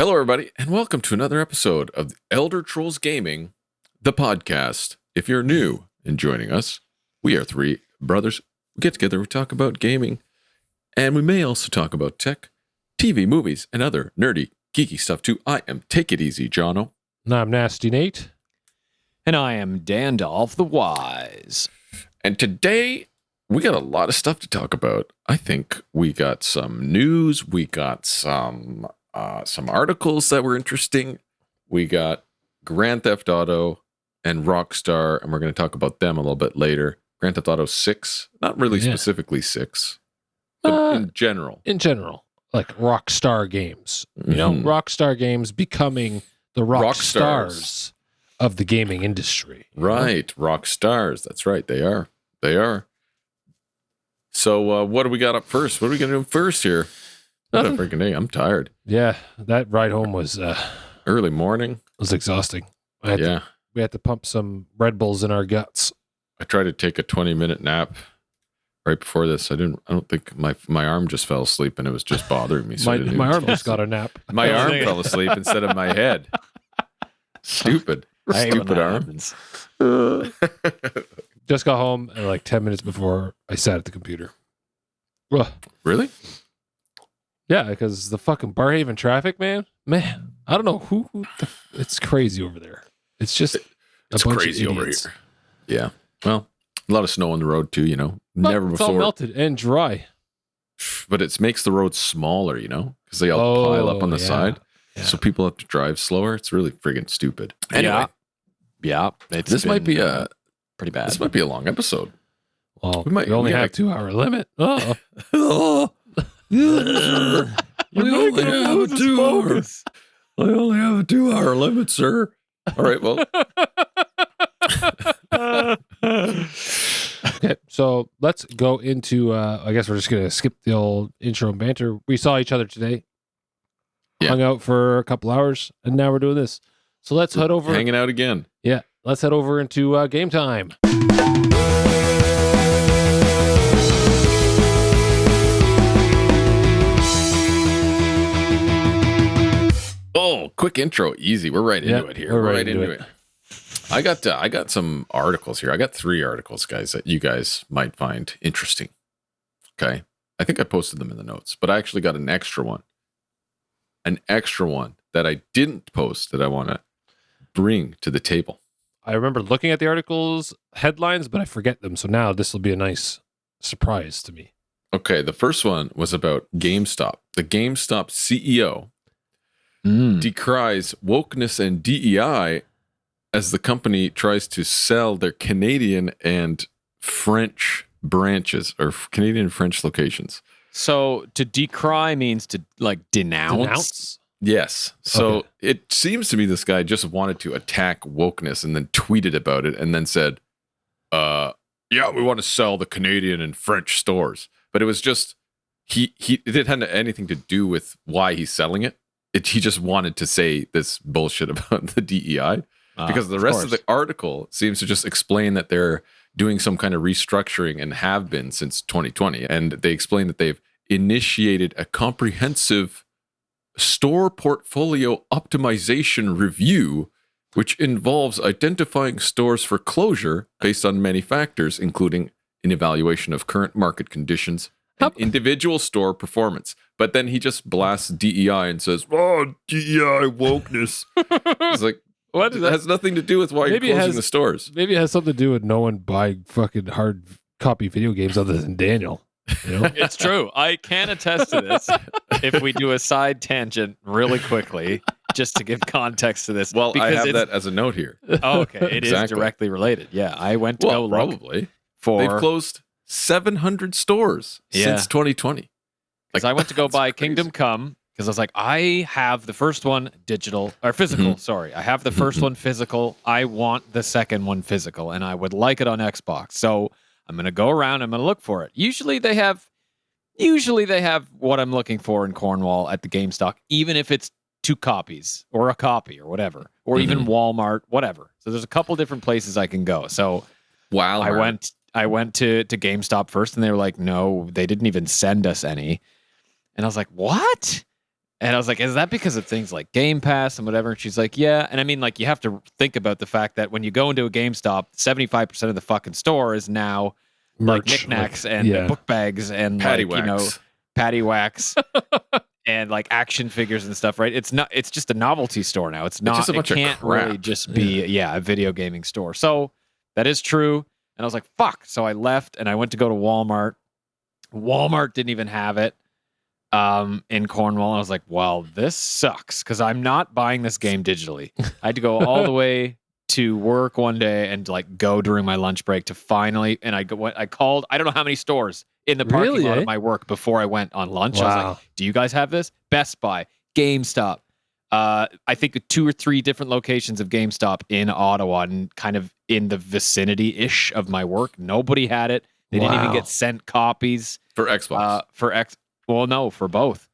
Hello, everybody, and welcome to another episode of Elder Trolls Gaming, the podcast. If you're new and joining us, we are three brothers. We get together, we talk about gaming, and we may also talk about tech, TV, movies, and other nerdy, geeky stuff too. I am Take It Easy, Jono. And I'm Nasty Nate. And I am Dandolph the Wise. And today, we got a lot of stuff to talk about. I think we got some news, we got some articles that were interesting. We got Grand Theft Auto and Rockstar, and we're going to talk about them a little bit later. Grand Theft Auto 6, not really specifically 6, but in general. In general, like Rockstar games. You know, Rockstar games becoming the rock stars of the gaming industry. Right, rock stars. That's right, they are. They are. So what do we got up first? What are we going to do first here? What a freaking day. I'm tired. Yeah, that ride home was early morning. Was exhausting. We had to pump some Red Bulls in our guts. I tried to take a 20-minute nap right before this. I don't think my arm just fell asleep and it was just bothering me. So my arm just got a nap. My arm fell asleep instead of my head. Stupid arm. Just got home and like 10 minutes before I sat at the computer. Ugh. Really? Yeah, because the fucking Barhaven traffic, man, I don't know it's crazy over there. It's just it's crazy over here. Yeah. Well, a lot of snow on the road too, you know. Never it's before. All melted and dry. But it makes the road smaller, you know, because they all pile up on the side. Yeah. So people have to drive slower. It's really friggin' stupid. Anyway. Yeah. This might be pretty bad. This might be a long episode. Well, we only have a 2-hour limit. I only have a 2-hour limit, sir. All right, well. Okay, so let's go into, I guess we're just going to skip the old intro and banter. We saw each other today, hung out for a couple hours, and now we're doing this. So let's head over. Hanging out again. Yeah, let's head over into game time. Oh, quick intro, easy. We're right into it here. We're right into it. I got some articles here. I got 3 articles, guys, that you guys might find interesting. Okay, I think I posted them in the notes, but I actually got an extra one that I didn't post that I want to bring to the table. I remember looking at the articles headlines, but I forget them. So now this will be a nice surprise to me. Okay, the first one was about GameStop. The GameStop CEO decries wokeness and DEI as the company tries to sell their Canadian and French branches or Canadian and French locations. So to decry means to like denounce? Yes. So It seems to me this guy just wanted to attack wokeness and then tweeted about it and then said, yeah, we want to sell the Canadian and French stores. But it was just, it didn't have anything to do with why he's selling it. He just wanted to say this bullshit about the DEI because the rest of the article seems to just explain that they're doing some kind of restructuring and have been since 2020. And they explain that they've initiated a comprehensive store portfolio optimization review, which involves identifying stores for closure based on many factors, including an evaluation of current market conditions and individual store performance. But then he just blasts DEI and says, "Oh, DEI wokeness." It's like, what? It has nothing to do with why you're closing the stores. Maybe it has something to do with no one buying fucking hard copy video games other than Daniel. You know? It's true. I can attest to this. If we do a side tangent really quickly, just to give context to this. Well, I have that as a note here. Oh, okay. It is directly related. Yeah, I went to go probably they've closed 700 stores since 2020. Because I went to go buy crazy. Kingdom Come because I was like, I have the first one digital or physical. Sorry, I have the first one physical. I want the second one physical, and I would like it on Xbox. So I'm gonna go around. I'm gonna look for it. Usually they have what I'm looking for in Cornwall at the GameStop, even if it's 2 copies or a copy or whatever, or even Walmart, whatever. So there's a couple different places I can go. So I went to GameStop first, and they were like, no, they didn't even send us any. And I was like, what? And I was like, is that because of things like Game Pass and whatever? And she's like, yeah. And I mean, like, you have to think about the fact that when you go into a GameStop, 75% of the fucking store is now like Merch, knickknacks like, and book bags and Patty like, wax. patty wax and like action figures and stuff, right? It's just a novelty store now. It's not, just a bunch it of can't crap. really just be, a video gaming store. So that is true. And I was like, fuck. So I left and I went to go to Walmart. Walmart didn't even have it. In Cornwall. I was like, well, this sucks because I'm not buying this game digitally. I had to go all the way to work one day and like go during my lunch break to finally, and I called, I don't know how many stores in the parking lot of my work before I went on lunch. Wow. I was like, do you guys have this? Best Buy, GameStop. I think 2 or 3 different locations of GameStop in Ottawa and kind of in the vicinity-ish of my work. Nobody had it. They didn't even get sent copies. For Xbox. Well, no, for both.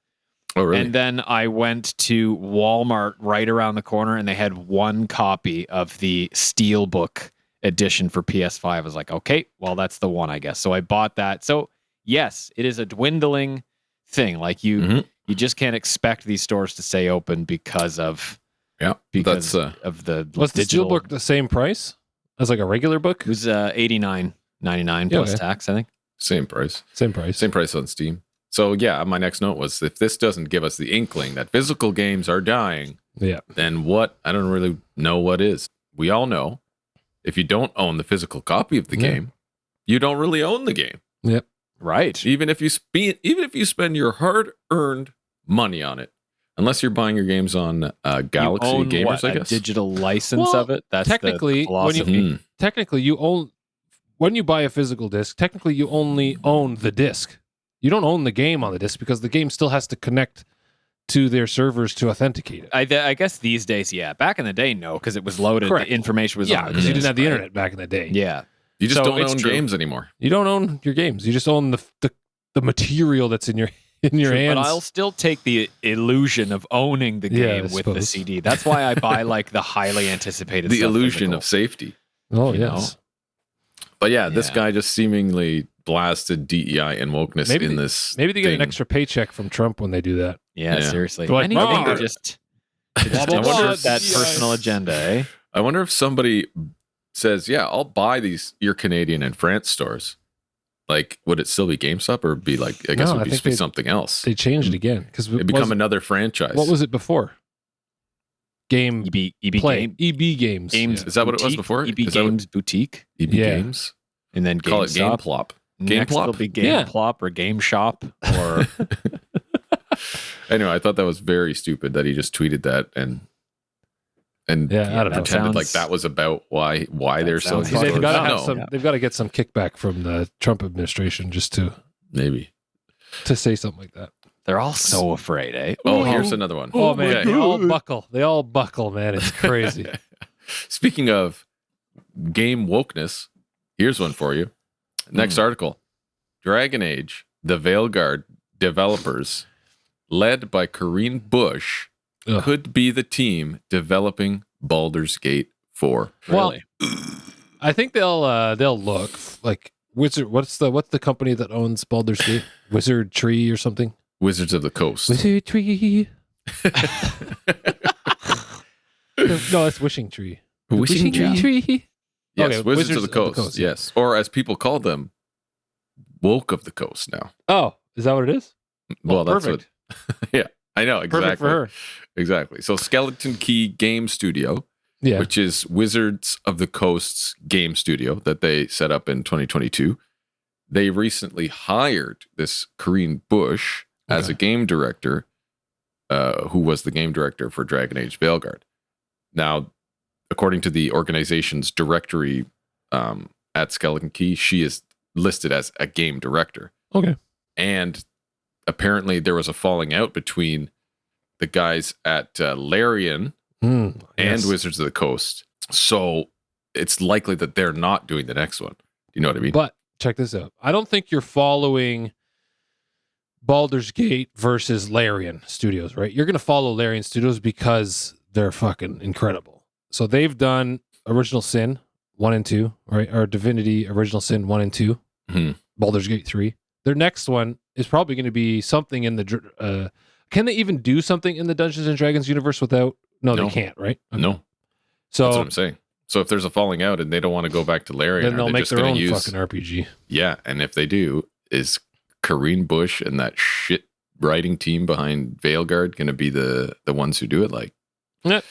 Oh, really? And then I went to Walmart right around the corner, and they had 1 copy of the Steelbook edition for PS5. I was like, okay, well, that's the one, I guess. So I bought that. So yes, it is a dwindling thing. Like you just can't expect these stores to stay open because of of the was digital. the Steelbook the same price as like a regular book? It was $89.99 plus tax, I think. Same price. Same price. Same price on Steam. So yeah, my next note was if this doesn't give us the inkling that physical games are dying, then what? I don't really know what is. We all know if you don't own the physical copy of the game, you don't really own the game. Yep. Right. Even if you spend your hard-earned money on it, unless you're buying your games on Galaxy you own Gamers, I guess. A digital license of it. That's technically the philosophy. Technically you own, when you buy a physical disc, technically you only own the disc. You don't own the game on the disc because the game still has to connect to their servers to authenticate it. I guess these days, yeah. Back in the day, no, because it was loaded. Correct. The information was on the because you disc, didn't have the right? internet back in the day. Yeah. You just So don't it's own true. games anymore. You don't own your games. You just own the material that's in your hands. But I'll still take the illusion of owning the Yeah, I game with the suppose. CD. That's why I buy like the highly anticipated The stuff illusion physical. of safety. Oh, you yes. But yeah, this Yeah. guy just seemingly blasted DEI and wokeness in this. Maybe they get an thing. extra paycheck from Trump when they do that. Yeah, Yeah. seriously. They're like, Anything "Rawr." to just blah, blah, exert blah, that DEI. personal agenda, eh? I wonder if somebody says, "Yeah, I'll buy your Canadian and France stores." Like, would it still be GameStop or be like? I guess No, it I would think be they- something else. They changed again because It become another franchise. what was it before? Game EB Play Game, EB Games. Games. Is that what it was Boutique, before? EB Is that what- Games Boutique, EB Yeah. Games? and then Call it GameStop. GamePlop. Next GamePlop? will be Yeah. GamePlop or Game Shop or Anyway, I thought that was very stupid that he just tweeted that and Yeah, I don't know. pretended like sounds- that was about why they're selling sounds these fucking They've stores. got to No. have some. Yeah. They've got to get some kickback from the Trump administration just to Maybe. say something like that. they're all so afraid, eh? Oh, Oh. here's another one. Oh, man, Okay. they all buckle. They all buckle, man. It's crazy. Speaking of game wokeness, here's one for you. Next article. Dragon Age, the Veilguard developers, led by Corinne Bush, Ugh. could be the team developing Baldur's Gate 4. Well, Really? I think they'll look like Wizard. What's the company that owns Baldur's Gate? Wizard Tree or something? Wizards of the Coast. Wizard Tree. No, that's Wishing Tree. Wishing Tree. Yes, Okay, Wizards of the Coast. yeah. Yes. Or as people call them, Woke of the Coast now. Oh, is that what it is? Well, that's perfect. what. Yeah, I know. Exactly. Perfect for her. Exactly. So Skeleton Key Game Studio, Yeah. which is Wizards of the Coast's game studio that they set up in 2022. They recently hired this Corinne Bush as a game director, who was the game director for Dragon Age Veilguard. Now, according to the organization's directory at Skeleton Key, she is listed as a game director. Okay. And apparently there was a falling out between the guys at Larian and Yes. Wizards of the Coast. So it's likely that they're not doing the next one. Do you know what I mean? But check this out. I don't think you're following Baldur's Gate versus Larian Studios, right? You're going to follow Larian Studios because they're fucking incredible. So they've done Original Sin 1 and 2, right? Or Divinity Original Sin 1 and 2, Mhm. Baldur's Gate 3. Their next one is probably going to be something in the Can they even do something in the Dungeons and Dragons universe without? No, No. they can't, right? Okay. No, So that's what I'm saying. So if there's a falling out and they don't want to go back to Larian, then they'll are they make just their going own to use? fucking RPG. Yeah, and if they do, is Kareen Bush and that shit writing team behind Veilguard going to be the ones who do it? Like, Yeah.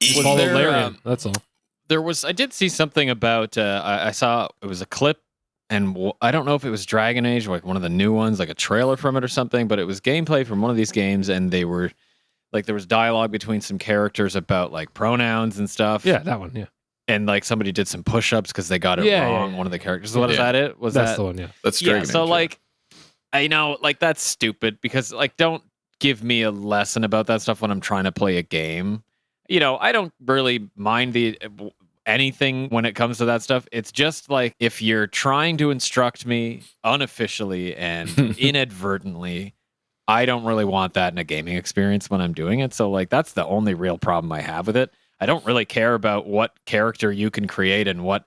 Was Follow there, Larian. That's all. I did see something about, I saw, it was a clip, and I don't know if it was Dragon Age, like one of the new ones, like a trailer from it or something, but it was gameplay from one of these games, and they were, like, there was dialogue between some characters about, like, pronouns and stuff. Yeah, that one. Yeah, And, like, somebody did some push-ups because they got it Yeah, wrong, yeah. one of the characters. What is Yeah. that it? Was that's that? the one. Yeah. that's Yeah, Dragon so, Age, like, I know, like, that's stupid because, like, don't give me a lesson about that stuff when I'm trying to play a game. You know, I don't really mind anything when it comes to that stuff. It's just like if you're trying to instruct me unofficially and inadvertently, I don't really want that in a gaming experience when I'm doing it. So like that's the only real problem I have with it. I don't really care about what character you can create and what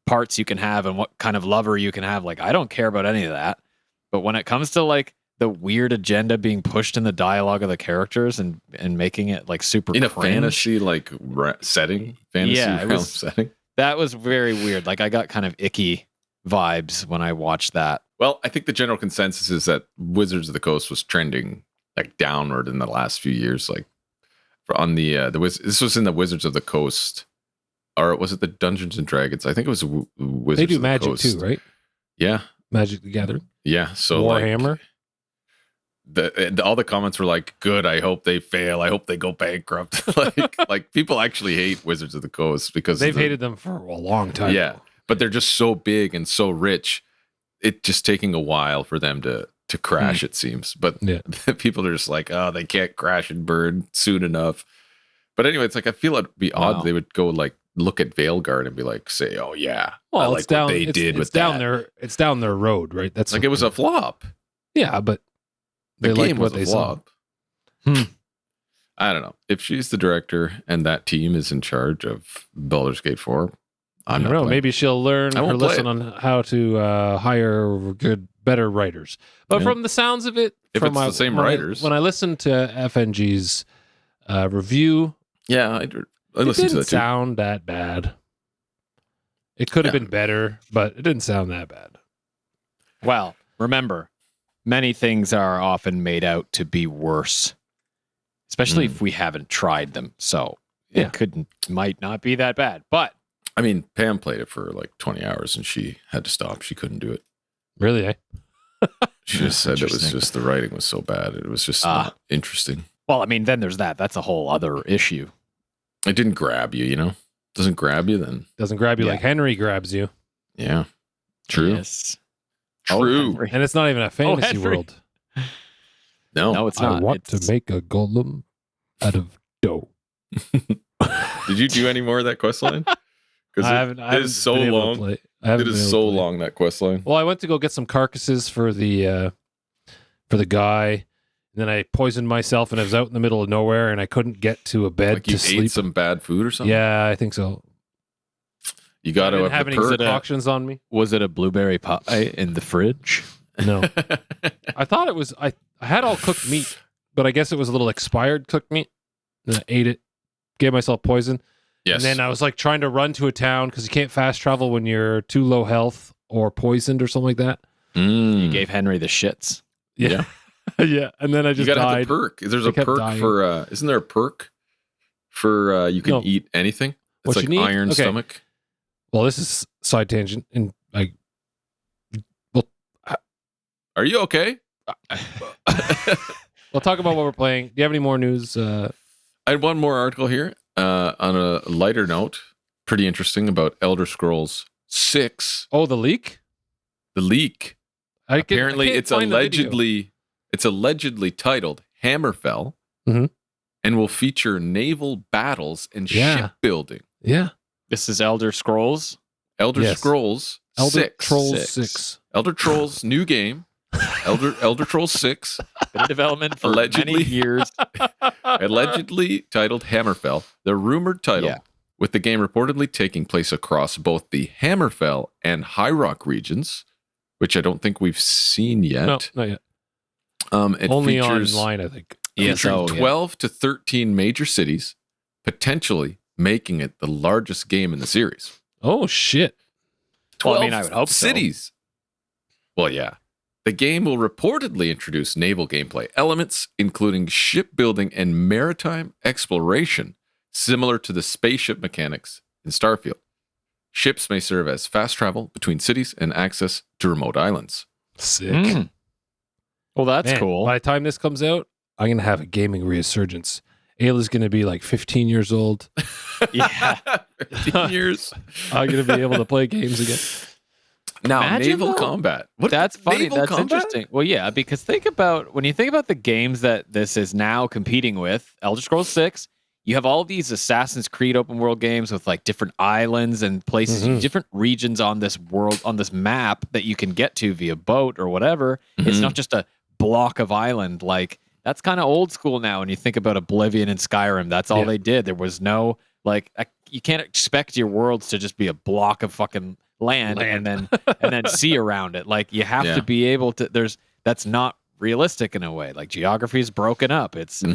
parts you can have and what kind of lover you can have. Like I don't care about any of that. But when it comes to like the weird agenda being pushed in the dialogue of the characters and making it like super in a cringe, fantasy like setting, fantasy Yeah, it realm was- setting. that was very weird. Like I got kind of icky vibes when I watched that. Well, I think the general consensus is that Wizards of the Coast was trending like downward in the last few years. Like on the this was in the Wizards of the Coast, or was it the Dungeons and Dragons? I think it was Wizards. They do of the Magic Coast. too, right? Yeah, Magic the Gathering, yeah. So like, Warhammer. all the comments were like, "Good. I hope they fail. I hope they go bankrupt." like people actually hate Wizards of the Coast because They've hated them for a long time. Yeah, but they're just so big and so rich. It's just taking a while for them to crash. It seems, but Yeah. people are just like, "Oh, they can't crash and burn soon enough." But anyway, it's like I feel it'd be odd. Wow. They would go like look at Veilguard and be like, "Say, oh yeah, Well, I it's like down. what they it's, did it's with down that." their. It's down their road, right? That's Like it was a flop. Yeah, but The they game liked was what a they saw. flop. Hmm. I don't know. If she's the director and that team is in charge of Baldur's Gate 4, I I'm don't not know. playing. Maybe she'll learn I her won't play lesson on how to hire better writers. But Yeah. from the sounds of it, If from it's the same when writers. when I listened to FNG's review, Yeah, I it listened to didn't that too. sound that bad. It could have Yeah. been better, but it didn't sound that bad. Well, remember, many things are often made out to be worse, especially if we haven't tried them. So Yeah. it might not be that bad. But I mean, Pam played it for like 20 hours and she had to stop. She couldn't do it. Really, eh? She just said it was Interesting. just the writing was so bad. It was just not interesting. well, I mean, then there's that. That's a whole other issue. It didn't grab you, you know? Doesn't grab you, then Doesn't grab you Yeah. like Henry grabs you. yeah. True. Yes. True. Oh, Henry. And it's not even a fantasy Henry. world. No, it's not. I want It's- to make a golem out of dough. Did you do any more of that quest line? Because I haven't. it is so been able to long. play. I haven't It been is able so to play. long, that quest line. Well, I went to go get some carcasses for the guy, and then I poisoned myself, and I was out in the middle of nowhere, and I couldn't get to a bed Like you to ate sleep. some bad food or something? Yeah, I think so. You got I to didn't have have any the perk. concoctions on me. Was it a blueberry pie in the fridge? No, I thought it was. I had all cooked meat, but I guess it was a little expired cooked meat. And I ate it, gave myself poison, Yes. and then I was like trying to run to a town because you can't fast travel when you're too low health or poisoned or something like that. You gave Henry the shits. Yeah. Yeah, and then I You just got to have died. the perk. There's I a kept perk dying. for, isn't there a perk for you can No. eat anything? It's What like you need? iron Okay. stomach. Well, this is side tangent, and Are you okay? we'll talk about what we're playing. Do you have any more news? I had one more article here on a lighter note. Pretty interesting about Elder Scrolls 6. Oh, the leak. The leak. I Apparently, can't it's find the video. allegedly titled Hammerfell, Mhm. and will feature naval battles and Yeah. shipbuilding. Yeah, This is Elder Scrolls. Elder Yes. Scrolls Elder 6. Trolls 6. 6. Elder Trolls new game. Elder Trolls 6, Been in development for Allegedly. many years. allegedly titled Hammerfell. The rumored title, Yeah. with the game reportedly taking place across both the Hammerfell and High Rock regions, which I don't think we've seen yet. No, not yet. It Only features, online, I think. featuring 12 to 13 major cities, potentially making it the largest game in the series. Oh shit! 12 Well, I mean, I would hope so. cities. Well, yeah. The game will reportedly introduce naval gameplay elements, including shipbuilding and maritime exploration, similar to the spaceship mechanics in Starfield. Ships may serve as fast travel between cities and access to remote islands. Sick. Well, that's Man, cool. By the time this comes out, I'm gonna have a gaming resurgence. Ayla's gonna be like 15 years old. Yeah. 15 years. I'm gonna be able to play games again. Now, Imagine, naval though. combat. What, That's funny. naval That's combat? interesting. Well, yeah, because when you think about the games that this is now competing with, Elder Scrolls 6, you have all these Assassin's Creed open world games with like different islands and places, different regions on this world, on this map that you can get to via boat or whatever. It's not just a block of island. Like, that's kind of old school now. When you think about Oblivion and Skyrim, that's all they did. There was no, like, you can't expect your worlds to just be a block of fucking land. and then sea around it. Like, you have to be able to, that's not realistic in a way. Like, geography is broken up. It's the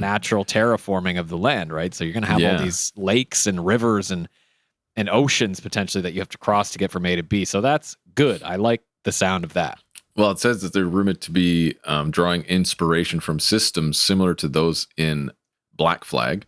natural terraforming of the land, right? So you're gonna have all these lakes and rivers and oceans potentially that you have to cross to get from A to B. So that's good. I like the sound of that. Well, it says that they're rumored to be drawing inspiration from systems similar to those in Black Flag,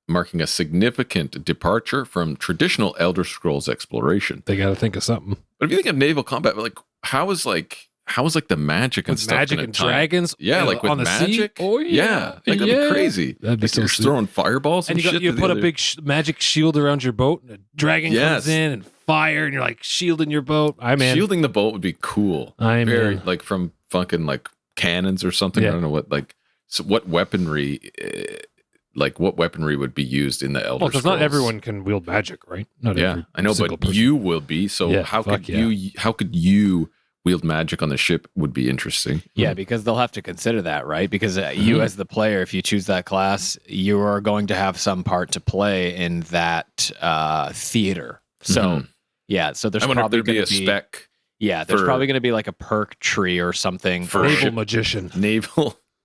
marking a significant departure from traditional Elder Scrolls exploration. They got to think of something. But if you think of naval combat, like how is the magic and With stuff? magic and dragons? Yeah, like with on the magic. sea? Oh yeah, like that'd be crazy. That'd be like so you're sweet. throwing fireballs And and, you put a big magic shield around your boat, and a dragon comes in and fire, and you're like shielding your boat. I'm in. Shielding the boat would be cool. I'm very in. like from fucking like cannons or something. Yeah. I don't know what like. So what weaponry? What weaponry would be used in the Elder Well, because Scrolls? not everyone can wield magic, right? Not every I know, single but person. you will be. So Yeah, how fuck could you wield magic on the ship? Would be interesting. Yeah, because they'll have to consider that, right? Because you as the player, if you choose that class, you are going to have some part to play in that theater. So so there's I wonder if probably there'd be going a to be spec. Yeah, there's for- probably going to be like a perk tree or something. For naval ship- magician.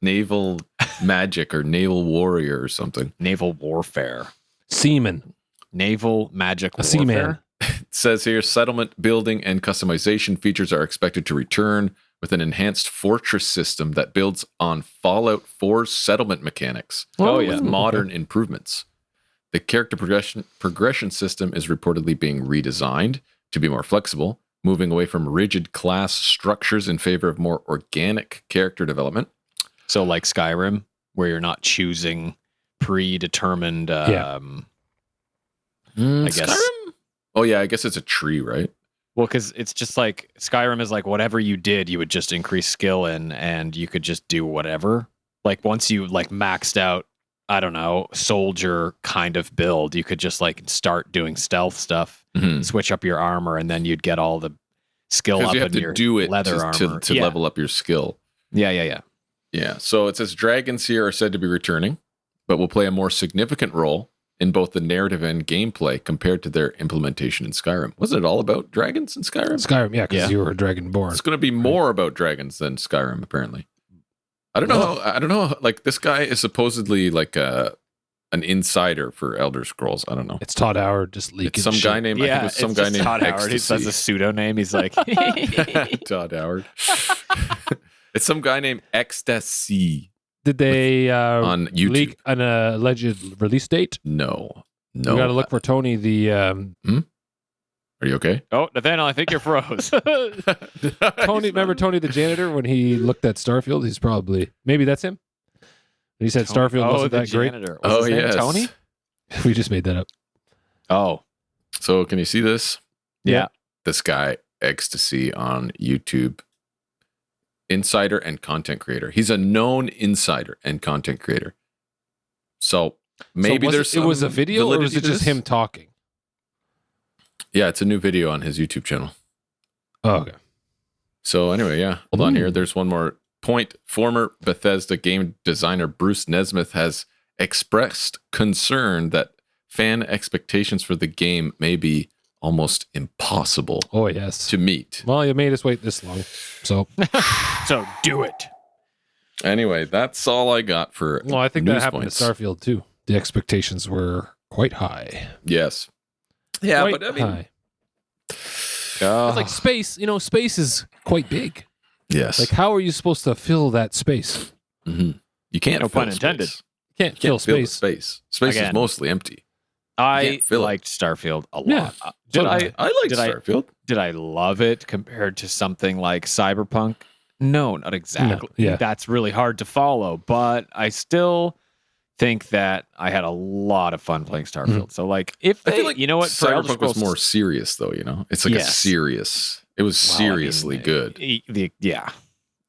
naval magic or naval warrior or something. Naval warfare. Seaman. Naval magic A warfare. seaman. It says here settlement building and customization features are expected to return with an enhanced fortress system that builds on Fallout 4's settlement mechanics with modern improvements. The character progression system is reportedly being redesigned to be more flexible, moving away from rigid class structures in favor of more organic character development. So like Skyrim, where you're not choosing predetermined I guess. Skyrim? Oh yeah, I guess it's a tree, right? Well, because it's just like Skyrim is like whatever you did, you would just increase skill in, and you could just do whatever. Like once you like maxed out, I don't know, soldier kind of build, you could just like start doing stealth stuff, switch up your armor, and then you'd get all the skill up you have in to your do it leather to armor level up your skill. Yeah. Yeah, so it says dragons here are said to be returning, but will play a more significant role in both the narrative and gameplay compared to their implementation in Skyrim. Wasn't it all about dragons in Skyrim? Skyrim, because you were a dragonborn. It's going to be more about dragons than Skyrim, apparently. I don't know. Like this guy is supposedly like an insider for Elder Scrolls. I don't know. It's Todd Howard just leaking. It's some shit. guy named. I think it was some guy named Todd Howard. He Ecstasy. says a pseudo name. He's like Todd Howard. It's some guy named Ecstasy. Did they on YouTube. leak an alleged release date? No. We got to look for Tony. The Are you okay? Oh, Nathaniel, I think you're froze. Tony. Remember Tony the janitor when he looked at Starfield? He's probably maybe that's him. He said Starfield wasn't that great. Was his name Tony? We just made that up. Oh, So can you see this? yeah. This guy Ecstasy on YouTube. Insider and content creator. He's a known insider and content creator. So maybe So there's it was a some video, or was validity it to just this? him talking? Yeah, it's a new video on his YouTube channel. Oh, okay. So anyway, yeah. Hold on Ooh. here. There's one more point. Former Bethesda game designer Bruce Nesmith has expressed concern that fan expectations for the game may be almost impossible Oh yes. to meet. Well, you made us wait this long, so So do it. Anyway, that's all I got for well, I think that news happened points. to Starfield too. The expectations were quite high. Yes. Yeah, Quite but I mean, high. It's like space. You know, space is quite big. yes. Like, how are you supposed to fill that space? You can't. No fill pun intended. space. You can't You fill can't fill the space. space. Space is Again. mostly empty. I can't fill it. liked Starfield a lot. Yeah. Did So I I like Did I- Starfield. did I love it compared to something like Cyberpunk? No, not exactly. yeah. That's really hard to follow, but I still think that I had a lot of fun playing Starfield. So like if I they, feel like you know what, for Elder Cyberpunk was Scrolls more serious, though. You know, it's like a Yes. serious. It was Well, I mean, seriously good. Yeah.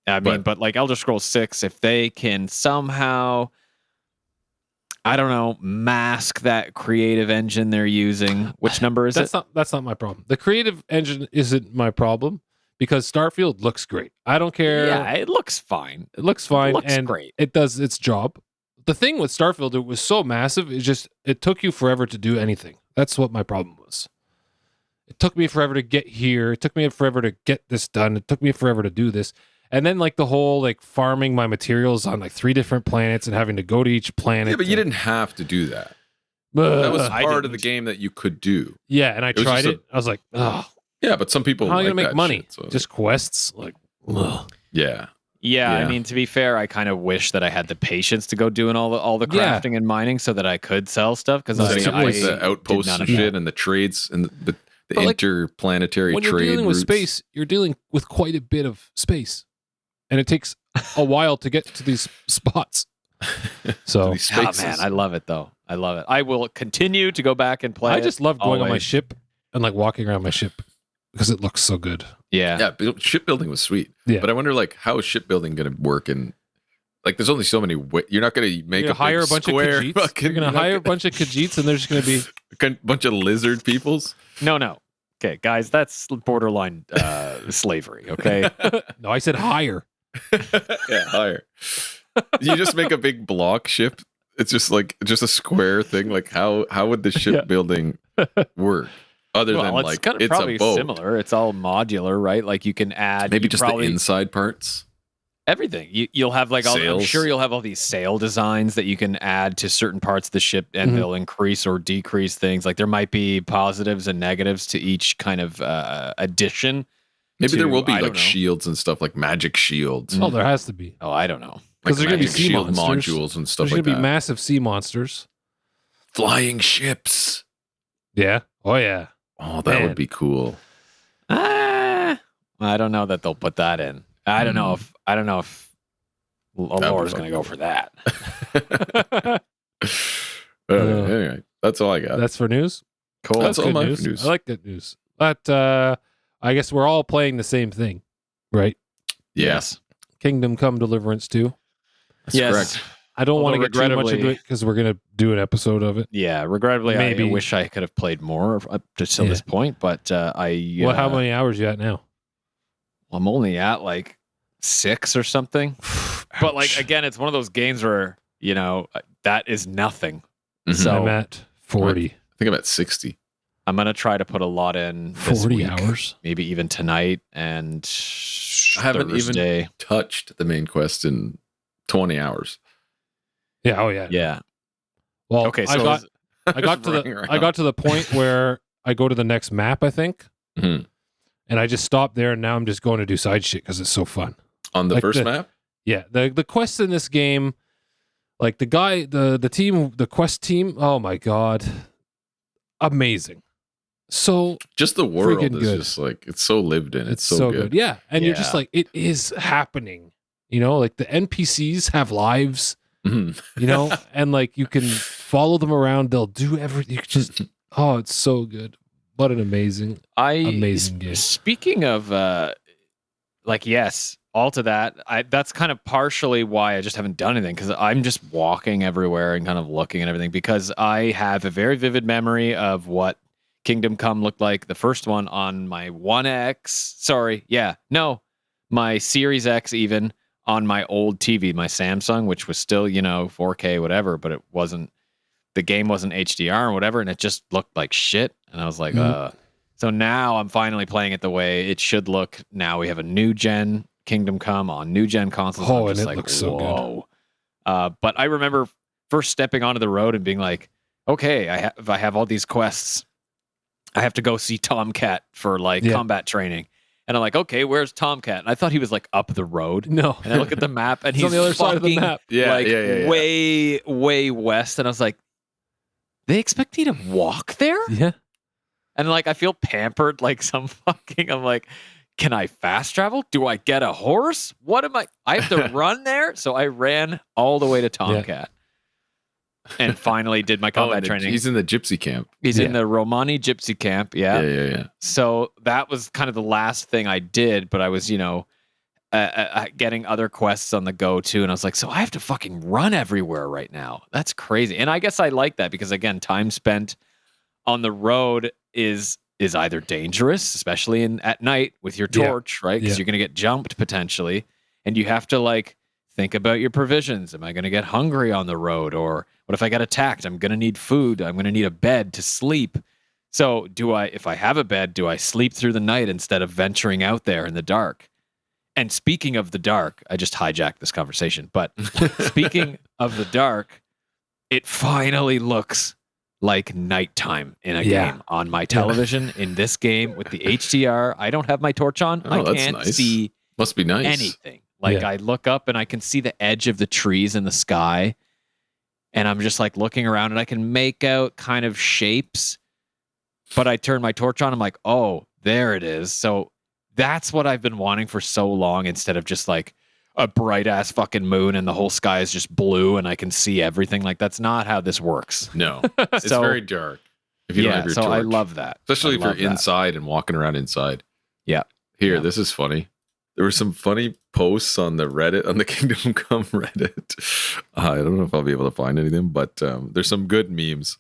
I mean, but like Elder Scrolls 6, if they can somehow, I don't know, mask that creative engine they're using. Which number is it? That's not my problem. The creative engine isn't my problem because Starfield looks great. I don't care. Yeah, it looks fine. It looks fine It looks and great. it does its job. The thing with Starfield, it was so massive, it took you forever to do anything. That's what my problem was. It took me forever to get here. It took me forever to get this done. It took me forever to do this. And then like the whole like farming my materials on like 3 different planets and having to go to each planet. Yeah, but you didn't have to do that. Ugh. That was I part of the didn't. game that you could do. Yeah, and I was tried just it. I was like, oh, Yeah, but some people how are you like gonna make that money? shit, so- Just quests? Like, ugh. yeah. Yeah, I Yeah. mean, to be fair, I kind of wish that I had the patience to go doing all the Yeah. crafting and mining so that I could sell stuff because Right. I, So I like did the outposts none and of shit that. and the trades and the But, like, interplanetary When you're trade dealing with routes. space, you're dealing with quite a bit of space, and it takes a while to get to these spots. So These Oh spaces. man, I love it though. I love it. I will continue to go back and play. I just love going on my always. ship and like walking around my ship because it looks so good. Yeah. Shipbuilding was sweet. Yeah. But I wonder, like, how is shipbuilding going to work? And like, there's only so many. You're not going to make You're a gonna hire a big bunch of square Khajiits. fucking- You're gonna you're not hire a bunch of Khajiits, and they're just gonna be. a bunch of lizard peoples. No. Okay, guys, that's borderline slavery. Okay. No, I said hire. Yeah, hire. You just make a big block ship. It's just a square thing. Like, how would the shipbuilding work? Other than Well, like kind of it's probably a boat. similar. It's all modular, right? Like you can add Maybe you just probably, the inside parts. everything. You'll have like all, I'm Sails. sure you'll have all these sail designs that you can add to certain parts of the ship, and Mhm. they'll increase or decrease things. Like there might be positives and negatives to each kind of addition. Maybe there to- will be I like don't know. shields and stuff, like magic shields, Oh, there has to be. Oh, I don't know. Because like there's gonna be magic sea shield monsters. modules and stuff There's like gonna that. be massive sea monsters. Flying ships. Yeah. Oh yeah. Oh, that Man. would be cool. I don't know that they'll put that in. I don't know if be Laura's going to fucking go cool. for that. Anyway, that's all I got. That's for news. Cool. That's all good my news. news. I like good news. But I guess we're all playing the same thing, right? Yes. Kingdom Come Deliverance 2. That's Yes. correct. I don't want to Although get too much into regrettably- it because we're gonna do an episode of it. Yeah, regrettably, Maybe. I wish I could have played more up to till Yeah. this point, but Well, how many hours you at now? I'm only at like 6 or something. But like Ouch. again, it's one of those games where that is nothing. Mhm. So I'm at 40. I think I'm at 60. I'm gonna try to put a lot in this 40 week, hours. maybe even tonight and I haven't even- Thursday. Touched the main quest in 20 hours. Yeah. Oh yeah. Yeah. Well, Okay. I So got is- I got to running the around. I got to the point where I go to the next map, I think, Mhm. and I just stopped there, and now I'm just going to do side shit because it's so fun. On the Like first the- map. Yeah, the quests in this game, like the guy, the team, the quest team. Oh my god, amazing! So Just the world Freaking is good. just like it's so lived in. it's so good. Yeah, and you're just Yeah. like, it is happening. You know, like the NPCs have lives. Mhm. You know, and like you can follow them around. They'll do everything. You just oh, it's so good. What an amazing. Amazing game. Speaking of yes, all to that. That's kind of partially why I just haven't done anything, because I'm just walking everywhere and kind of looking at everything, because I have a very vivid memory of what Kingdom Come looked like, the first one on my 1X. Sorry, yeah, no, my Series X, even on my old TV, my Samsung, which was still 4K whatever, but the game wasn't HDR or whatever, and it just looked like shit. And I was like, Mhm. So now I'm finally playing it the way it should look. Now we have a new gen Kingdom Come on new gen consoles. Oh, I'm and just it like, looks so good. whoa. But I remember first stepping onto the road and being like, okay, I have all these quests. I have to go see Tomcat for like combat training. And I'm like, okay, where's Tomcat? And I thought he was like up the road. No. And I look at the map and he's on the other side of the fucking, map. Way, way west. And I was like, they expect me to walk there? Yeah. And like, I feel pampered like some fucking, I'm like, can I fast travel? Do I get a horse? What am I have to run there? So I ran all the way to Tomcat. And finally did my combat training. He's in the gypsy camp. He's in the Romani gypsy camp. Yeah. So that was kind of the last thing I did, but I was, getting other quests on the go too. And I was like, so I have to fucking run everywhere right now. That's crazy. And I guess I like that because again, time spent on the road is either dangerous, especially at night with your torch, right? Because you're going to get jumped potentially. And you have to like think about your provisions. Am I going to get hungry on the road? Or what if I get attacked? I'm going to need food. I'm going to need a bed to sleep. So if I have a bed, do I sleep through the night instead of venturing out there in the dark? And speaking of the dark, I just hijacked this conversation, but speaking of the dark, it finally looks like nighttime in a game on my television. In this game with the HDR, I don't have my torch on. I can't see Must be nice. anything. Like I look up and I can see the edge of the trees in the sky. And I'm just like looking around and I can make out kind of shapes. But I turn my torch on. I'm like, oh, there it is. So that's what I've been wanting for so long instead of just like a bright ass fucking moon and the whole sky is just blue and I can see everything. Like that's not how this works. No, it's very dark. If you don't have your torch. I love that. Especially if you're inside and walking around inside. Yeah. Here, this is funny. There were some funny posts on the Reddit, on the Kingdom Come Reddit. I don't know if I'll be able to find anything, but there's some good memes.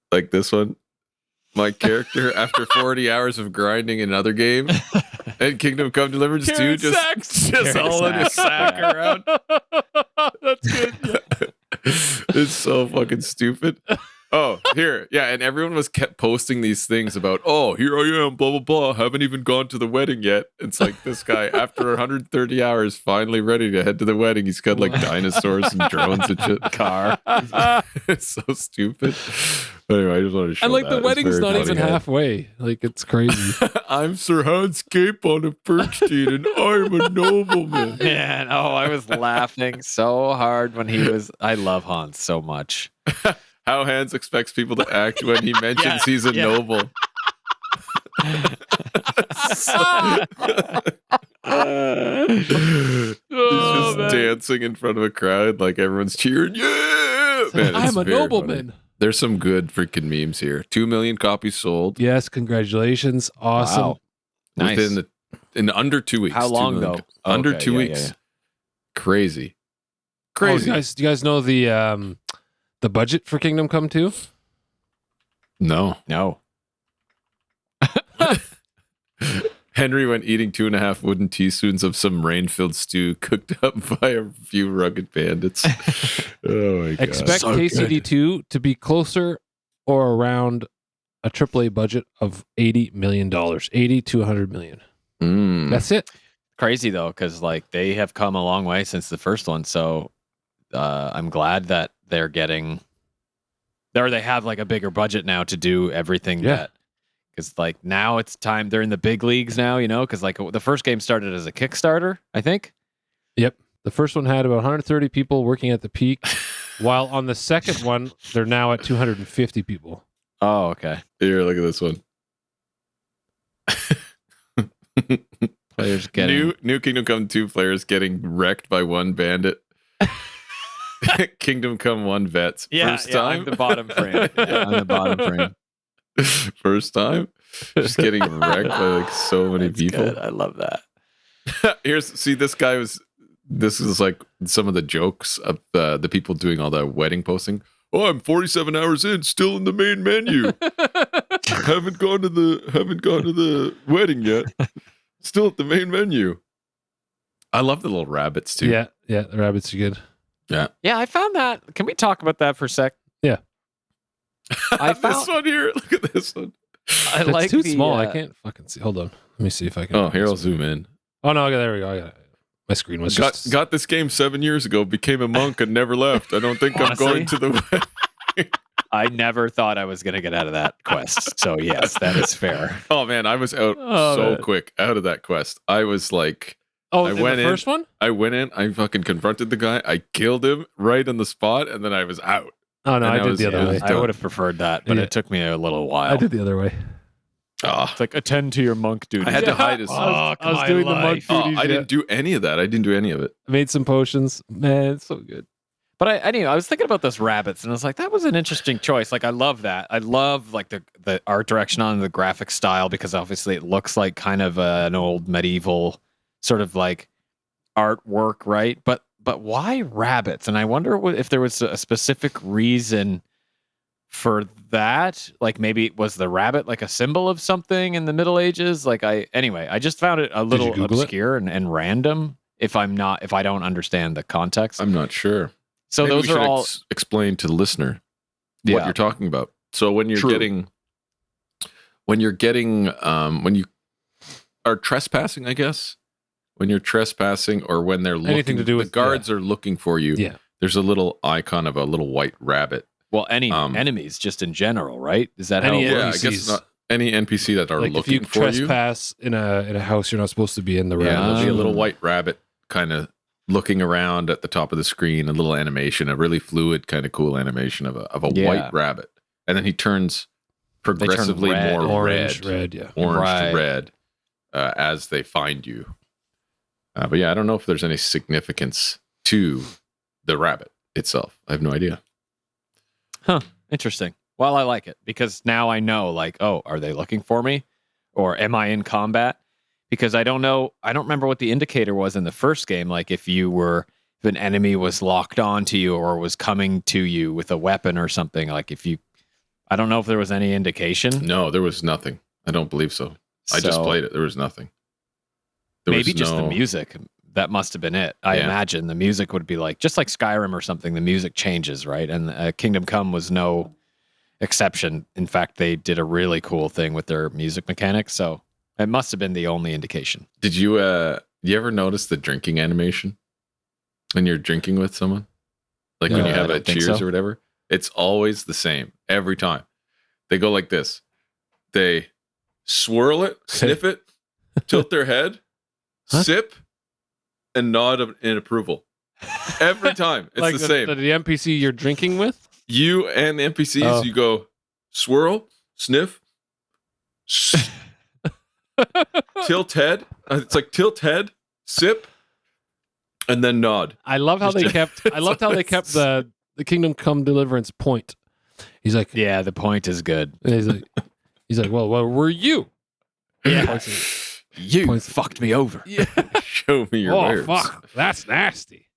Like this one. My character, after 40 hours of grinding in another game, and Kingdom Come Deliverance 2, just all in his sack around. That's good. It's so fucking stupid. Oh, here. Yeah, and everyone kept posting these things about, oh, here I am, blah, blah, blah. Haven't even gone to the wedding yet. It's like this guy, after 130 hours, finally ready to head to the wedding. He's got like dinosaurs and drones and shit. Car. It's so stupid. Anyway, I just wanted to show And like that. the wedding's not even halfway. Like it's crazy. I'm Sir Hans Cape on a perch steed and I'm a nobleman. Man, I was laughing so hard when I love Hans so much. How Hans expects people to act when he mentions he's a noble. He's just dancing in front of a crowd like everyone's cheering. Yeah, man, I'm a nobleman. Funny. There's some good freaking memes here. 2 million copies sold. Yes, congratulations. Awesome. Wow. Nice. In under 2 weeks. How long though? Under 2 weeks. Yeah. Crazy. Do you guys know the budget for Kingdom Come 2? No. Henry went eating 2.5 wooden teaspoons of some rain-filled stew cooked up by a few rugged bandits. Oh my god! Expect KCD2 to be closer or around a AAA budget of $80 million, 80 to 100 million. That's it. Crazy though, because like they have come a long way since the first one. So I'm glad that they're getting, or they have like a bigger budget now to do everything that. Because like now it's time, they're in the big leagues now, because like the first game started as a Kickstarter, I think. Yep. The first one had about 130 people working at the peak, while on the second one, they're now at 250 people. Oh, okay. Here, look at this one. Players getting... New Kingdom Come 2 players getting wrecked by one bandit. Kingdom Come 1 vets. First time. I'm the bottom frame. I'm the bottom frame. First time, just getting wrecked by like so many people. Good. I love that. This is like some of the jokes of the people doing all the wedding posting. Oh, I'm 47 hours in, still in the main menu. haven't gone to the wedding yet. Still at the main menu. I love the little rabbits too. Yeah, the rabbits are good. Yeah, I found that. Can we talk about that for a sec? Yeah. I found this one here. Look at this one. I It's like too the, small. I can't fucking see. Hold on. Let me see if I can. Oh, here I'll zoom in. Oh no, okay, there we go. I got it. My screen was just Got this game 7 years ago. Became a monk and never left. I don't think Honestly? I'm going to the. I never thought I was going to get out of that quest. So yes, that is fair. Oh man, I was out Oh, so man. quick out of that quest. I was like, Oh, I in went the in. first one? I went in. I fucking confronted the guy. I killed him right on the spot, and then I was out. Oh no, And I I did was- the it other was way. done. I would have preferred that, but Yeah. it took me a little while. I did the other way. Ah, It's like attend to your monk duty. I had to hide his. I was doing the monk Oh, duties. I yeah. didn't do any of that. I didn't do any of it. Made some potions. Man, it's so good. But anyway, I was thinking about those rabbits, and I was like, that was an interesting choice. Like, I love that. I love like the art direction on the graphic style, because obviously it looks like kind of an old medieval sort of like artwork, right? But why rabbits? And I wonder if there was a specific reason for that. Like maybe was the rabbit like a symbol of something in the Middle Ages? Like I just found it a little Google it? obscure and random. If I don't understand the context. I'm not sure. So Maybe those we are should all explain to the listener what Yeah. you're talking about. So when you're True. when you are trespassing, I guess, when you're trespassing or when they're looking, Anything to do with- the guards are looking for you. Yeah. There's a little icon of a little white rabbit. well, any Um, enemies just in general, right? Is that how Any it Yeah, works? I guess NPCs. not any NPC that are Like if looking you for you. trespass in a house, you're not supposed to be in the Yeah, round. there'll be a Ah. little white rabbit kind of looking around at the top of the screen, a little animation, a really fluid kind of cool animation of a Yeah. white rabbit. And then he turns progressively red. more Orange, red, yeah. orange Right. to red as they find you. But yeah, I don't know if there's any significance to the rabbit itself. I have no idea. Interesting. Well, I like it because now I know, like, oh, are they looking for me, or am I in combat? Because I don't know. I don't remember what the indicator was in the first game. Like, if an enemy was locked onto you or was coming to you with a weapon or something. Like, I don't know if there was any indication. No, there was nothing. I don't believe so. I just So, played it. There was nothing. There maybe was just the no- music. That must have been it. I Yeah. imagine the music would be like, just like Skyrim or something, the music changes, right? And Kingdom Come was no exception. In fact, they did a really cool thing with their music mechanics. So it must have been the only indication. Did you ever notice the drinking animation when you're drinking with someone? Like when No, you I have a don't think cheers so. or whatever? It's always the same every time. They go like this. They swirl it, sniff it, tilt their head, Huh? sip, and nod in approval. Every time. It's like the same. The NPC you're drinking with? You and the NPCs, Oh. you go swirl, sniff, tilt head. It's like tilt head, sip, and then nod. I love how they kept the Kingdom Come Deliverance point. He's like, Yeah, the point is good. he's like, well, where were you? Yeah. Points at- You Points- fucked me over. Yeah. Show me your Oh wares. fuck, that's nasty.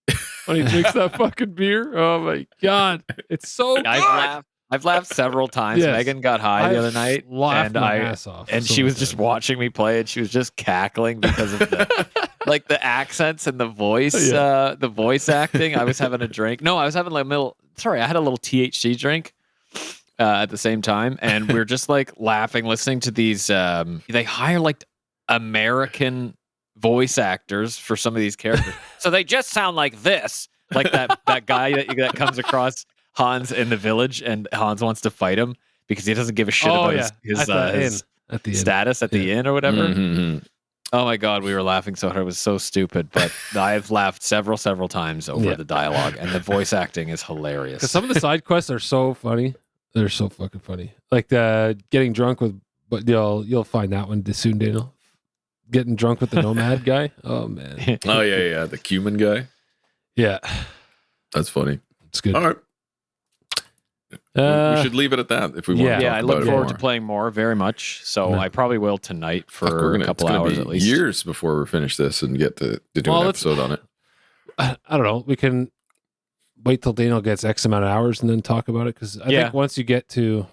When he drinks that fucking beer, oh my god, it's so good. I've laughed several times. Yes. Megan got high the other night, laughed and my ass off. and So she was good. just watching me play, and she was just cackling because of the like the accents and the voice, the voice acting. I was having a drink. No, I was having like I had a little THC drink at the same time, and we are just like laughing, listening to these. They hire like American voice actors for some of these characters, so they just sound like this, like that guy that comes across Hans in the village, and Hans wants to fight him because he doesn't give a shit about his at the end. status at the inn or whatever. Mhm. Oh my god, we were laughing so hard; it was so stupid. But I've laughed several times over the dialogue, and the voice acting is hilarious. Because some of the side quests are so funny. They're so fucking funny. Like the getting drunk with, but you'll find that one soon, Daniel. Getting drunk with the nomad guy. Oh man. Oh yeah, the cumin guy. Yeah, That's funny. it's good. All right, we should leave it at that if we want. yeah. to Yeah, talk I about look it forward more. to playing more very much. So Yeah. I probably will tonight Fuck, for a couple it's gonna hours be at least. years before we finish this and get to do Well, an let's- episode on it. I don't know. We can wait till Daniel gets X amount of hours and then talk about it. Because I Yeah. think once you get to,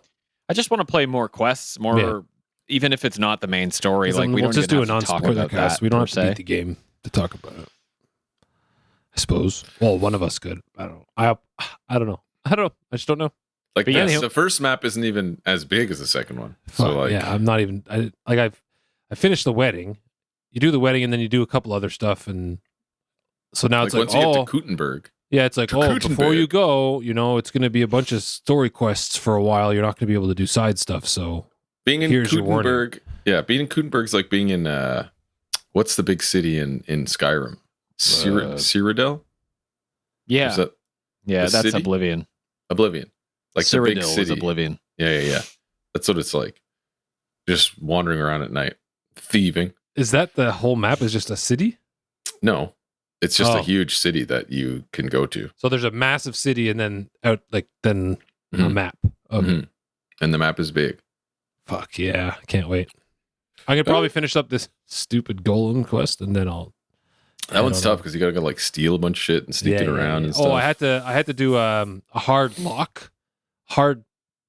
I just want to play more quests, more, Yeah. even if it's not the main story. Like we we'll don't just even do a have to talk non-spoiler about cast. that We don't per have to se. beat the game to talk about it. I suppose. Well, one of us could. I don't know. I don't know. I just don't know. Like But yeah, the first map isn't even as big as the second one. So Fuck, like, yeah, I'm not even. I finished the wedding. You do the wedding, and then you do a couple other stuff, and so now it's like, once you get to Gutenberg, yeah, it's like, to before Gutenberg. you go, it's going to be a bunch of story quests for a while. You're not going to be able to do side stuff. So being in here's your warning. Gutenberg, being in Gutenberg's like being in what's the big city in Skyrim? Cyrodiil? Yeah. Is that Yeah, the that's city? Oblivion. Oblivion. Like the big Cyrodiil city. was Oblivion. Yeah. That's what it's like. Just wandering around at night, thieving. Is that the whole map? Is just a city? No, it's just Oh. a huge city that you can go to. So there's a massive city, and then a Mhm. map. Okay. Mhm. And the map is big. Fuck yeah! I can't wait. I could probably finish up this stupid golem quest, and then I'll. That one's don't tough know. because you gotta go like steal a bunch of shit and sneak it around and stuff. Oh, I had to do a hard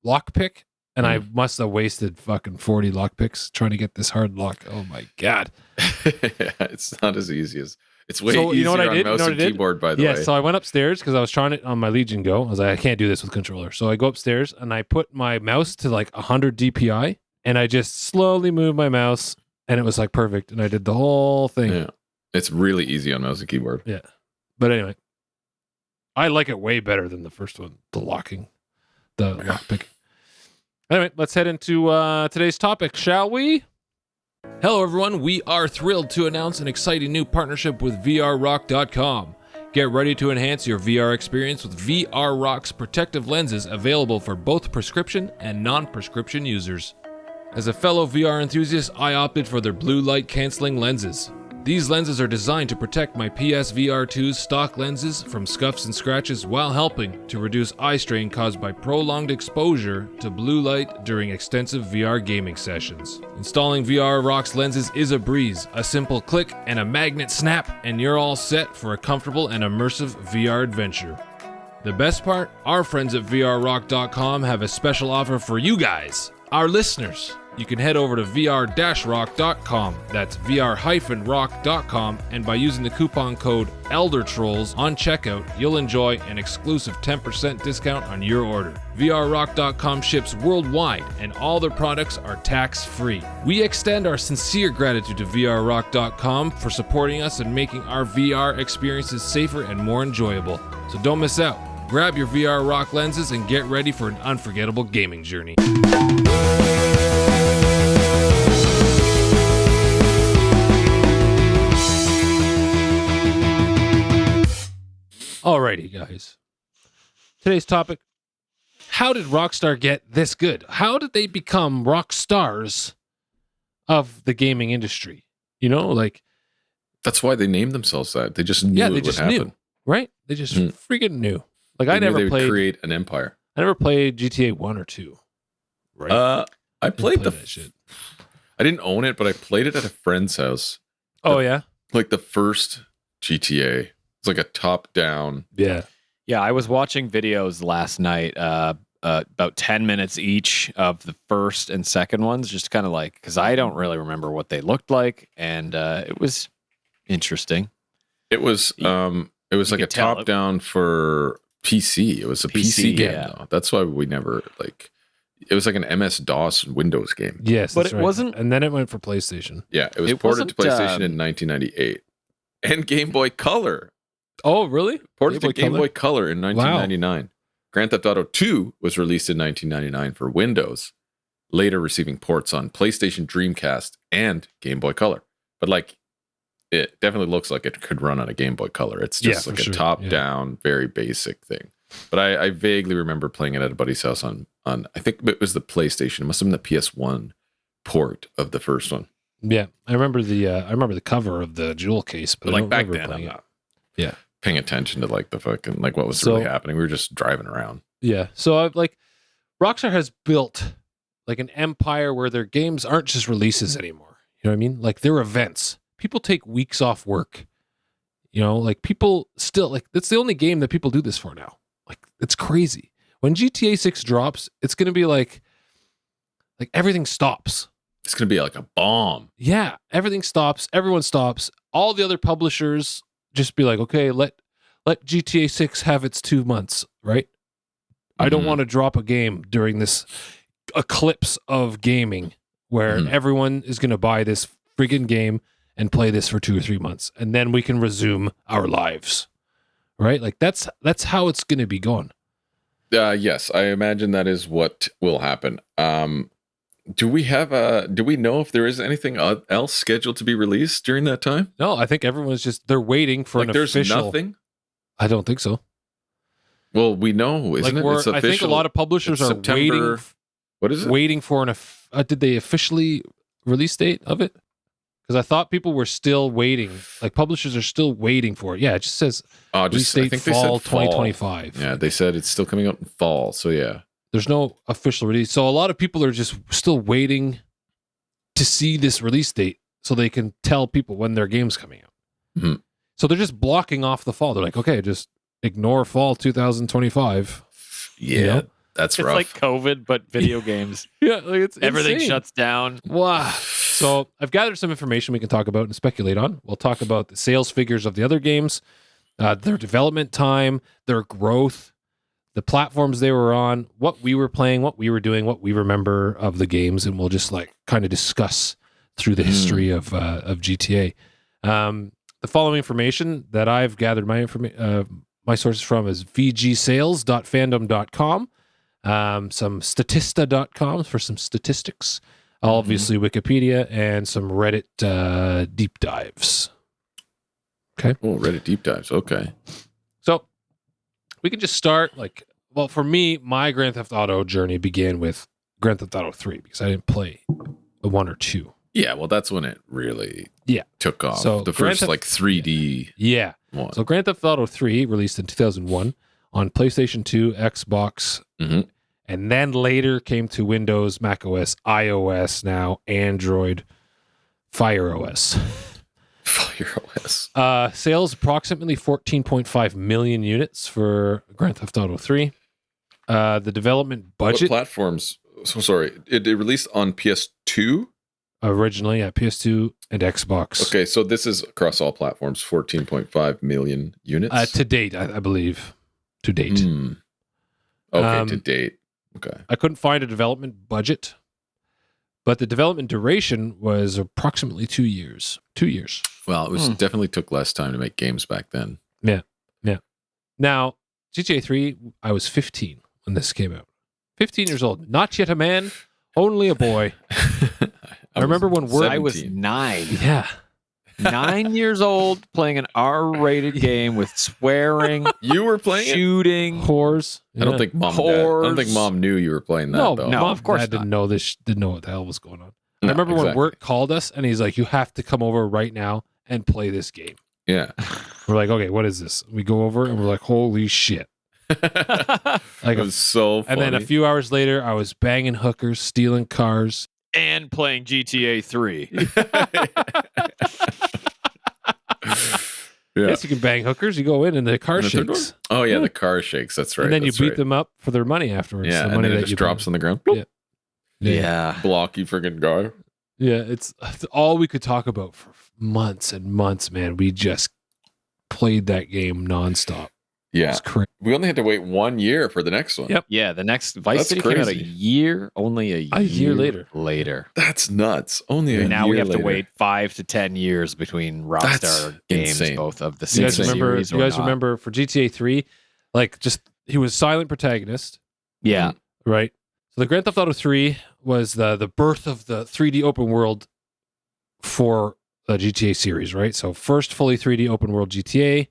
lock pick, and I must have wasted fucking 40 lock picks trying to get this hard lock. Oh my god! It's not as easy as it's way So, easier you know what I on did? mouse You know what and I did? keyboard. By the Yeah, way, so I went upstairs because I was trying it on my Legion Go. I was like, I can't do this with controller. So I go upstairs and I put my mouse to like 100 DPI, and I just slowly move my mouse, and it was like perfect. And I did the whole thing. yeah, it's really easy on mouse and keyboard. But anyway, I like it way better than the first one, the lock pick. Anyway, let's head into today's topic, shall we? Hello, everyone. We are thrilled to announce an exciting new partnership with VRRock.com. Get ready to enhance your VR experience with VR Rock's protective lenses available for both prescription and non-prescription users. As a fellow VR enthusiast, I opted for their blue light canceling lenses. These lenses are designed to protect my PSVR 2's stock lenses from scuffs and scratches while helping to reduce eye strain caused by prolonged exposure to blue light during extensive VR gaming sessions. Installing VR Rock's lenses is a breeze, a simple click and a magnet snap, and you're all set for a comfortable and immersive VR adventure. The best part, our friends at VRRock.com have a special offer for you guys, our listeners. You can head over to vr-rock.com, that's vr-rock.com, and by using the coupon code ELDERTROLLS on checkout, you'll enjoy an exclusive 10% discount on your order. VRRock.com ships worldwide, and all their products are tax-free. We extend our sincere gratitude to VRRock.com for supporting us and making our VR experiences safer and more enjoyable. So don't miss out. Grab your VR Rock lenses and get ready for an unforgettable gaming journey. Alrighty, guys. Today's topic: how did Rockstar get this good? How did they become rock stars of the gaming industry? That's why they named themselves that. They just knew yeah, it they would just happen. knew, right? They just freaking knew. Like They I knew never they would played. create an empire. I never played GTA 1 or 2. Right? I played that shit. I didn't own it, but I played it at a friend's house. Oh yeah, Like the first GTA. It's like a top-down. yeah. Yeah, I was watching videos last night, about 10 minutes each of the first and second ones, just kind of like, because I don't really remember what they looked like, and it was interesting. It was like a could tell it- top-down for PC. It was a PC game, yeah. though. That's why we never it was like an MS-DOS Windows game. Yes, But that's it right. wasn't- And then it went for PlayStation. Yeah, it was It ported to wasn't, PlayStation in 1998 and Game Boy Color. Oh really? Ported to Game Color? Boy Color in 1999. Grand Theft Auto 2 was released in 1999 for Windows, later receiving ports on PlayStation, Dreamcast, and Game Boy Color. But like, it definitely looks like it could run on a Game Boy Color. It's just Yeah, like for a sure. top-down, very basic thing. But I vaguely remember playing it at a buddy's house on I think it was the PlayStation. It must have been the PS1 port of the first one. Yeah, I remember the cover of the jewel case, but But I like don't back remember then, I'm playing it. not Yeah. paying attention to like the fucking like what was So- really happening. We were just driving around. Yeah. So I've Rockstar has built like an empire where their games aren't just releases anymore. You know what I mean? Like they're events. People take weeks off work. Like people still that's the only game that people do this for now. Like it's crazy. When GTA 6 drops, it's going to be like everything stops. It's gonna be like a bomb. Yeah, everything stops. Everyone stops. All the other publishers just be like, okay, let GTA 6 have its 2 months, right? I don't want to drop a game during this eclipse of gaming where everyone is going to buy this friggin' game and play this for 2 or 3 months, and then we can resume our lives, right? Like that's how it's going to be going. Yes, I imagine that is what will happen. Do we know if there is anything else scheduled to be released during that time? No, I think everyone's they're waiting for an there's official. Nothing. I don't think so. Well, we know, isn't it? It's official. I think a lot of publishers are September, waiting. What is it? Waiting for did they officially release date of it? Because I thought people were still waiting. Like publishers are still waiting for it. Yeah, it just says release date fall 2025. Yeah, they said it's still coming out in fall. So yeah, there's no official release. So a lot of people are just still waiting to see this release date so they can tell people when their game's coming out. Mm-hmm. So they're just blocking off the fall. They're like, okay, just ignore fall 2025. Yeah, you know? that's it's rough. like COVID, but video games. Yeah, like it's everything insane. shuts down. Wow. So I've gathered some information we can talk about and speculate on. We'll talk about the sales figures of the other games, their development time, their growth, the platforms they were on, what we were playing, what we were doing, what we remember of the games, and we'll just kind of discuss through the history of GTA. The following information that I've gathered my sources from is vgsales.fandom.com, some statista.com for some statistics, obviously Wikipedia, and some Reddit deep dives. Okay. Oh, Reddit deep dives. Okay. So we can just start for me, my Grand Theft Auto journey began with Grand Theft Auto 3 because I didn't play a 1 or 2. Yeah, well, that's when it really took off. So the first 3D one. So Grand Theft Auto 3 released in 2001 on PlayStation 2, Xbox, and then later came to Windows, macOS, iOS, now Android, Fire OS. Fire OS. Sales approximately 14.5 million units for Grand Theft Auto 3. The development budget. What platforms? So sorry, it released on PS2? Originally at PS2 and Xbox. Okay, so this is across all platforms, 14.5 million units? To date, I believe. To date. Okay, to date. Okay. I couldn't find a development budget, but the development duration was approximately 2 years. 2 years. Well, it was definitely took less time to make games back then. Yeah. Now, GTA 3, I was 15 when this came out. 15 years old. Not yet a man, only a boy. I remember when I was 9. Yeah. 9 years old playing an R-rated game with swearing. You were playing shooting whores. I don't think mom knew you were playing that. No, though. No, of course Dad didn't know this. Didn't know what the hell was going on. No, I remember when exactly. work called us and he's like, "You have to come over right now and play this game." Yeah. We're like, "Okay, what is this?" We go over and we're like, "Holy shit!" It was so funny. And then a few hours later, I was banging hookers, stealing cars, and playing GTA 3. Yeah. Yes, you can bang hookers. You go in and the car shakes. Oh yeah, the car shakes. That's right. And then you that's beat right. them up for their money afterwards. Yeah, the and money then it that just you drops pay. on the ground. Yeah. Yeah. Blocky friggin' guy. Yeah, it's all we could talk about for months and months, man. We just played that game nonstop. Yeah. It's crazy. We only had to wait 1 year for the next one. Yep. Yeah, the next Vice That's City came out crazy. only a year later. That's nuts. Only a And now year we have later. to wait 5 to 10 years between That's Rockstar games, insane. both of the You guys same remember? series. You guys remember for GTA 3, he was silent protagonist, Yeah. right? So the Grand Theft Auto 3 was the birth of the 3D open world for the GTA series, right? So first fully 3D open world GTA,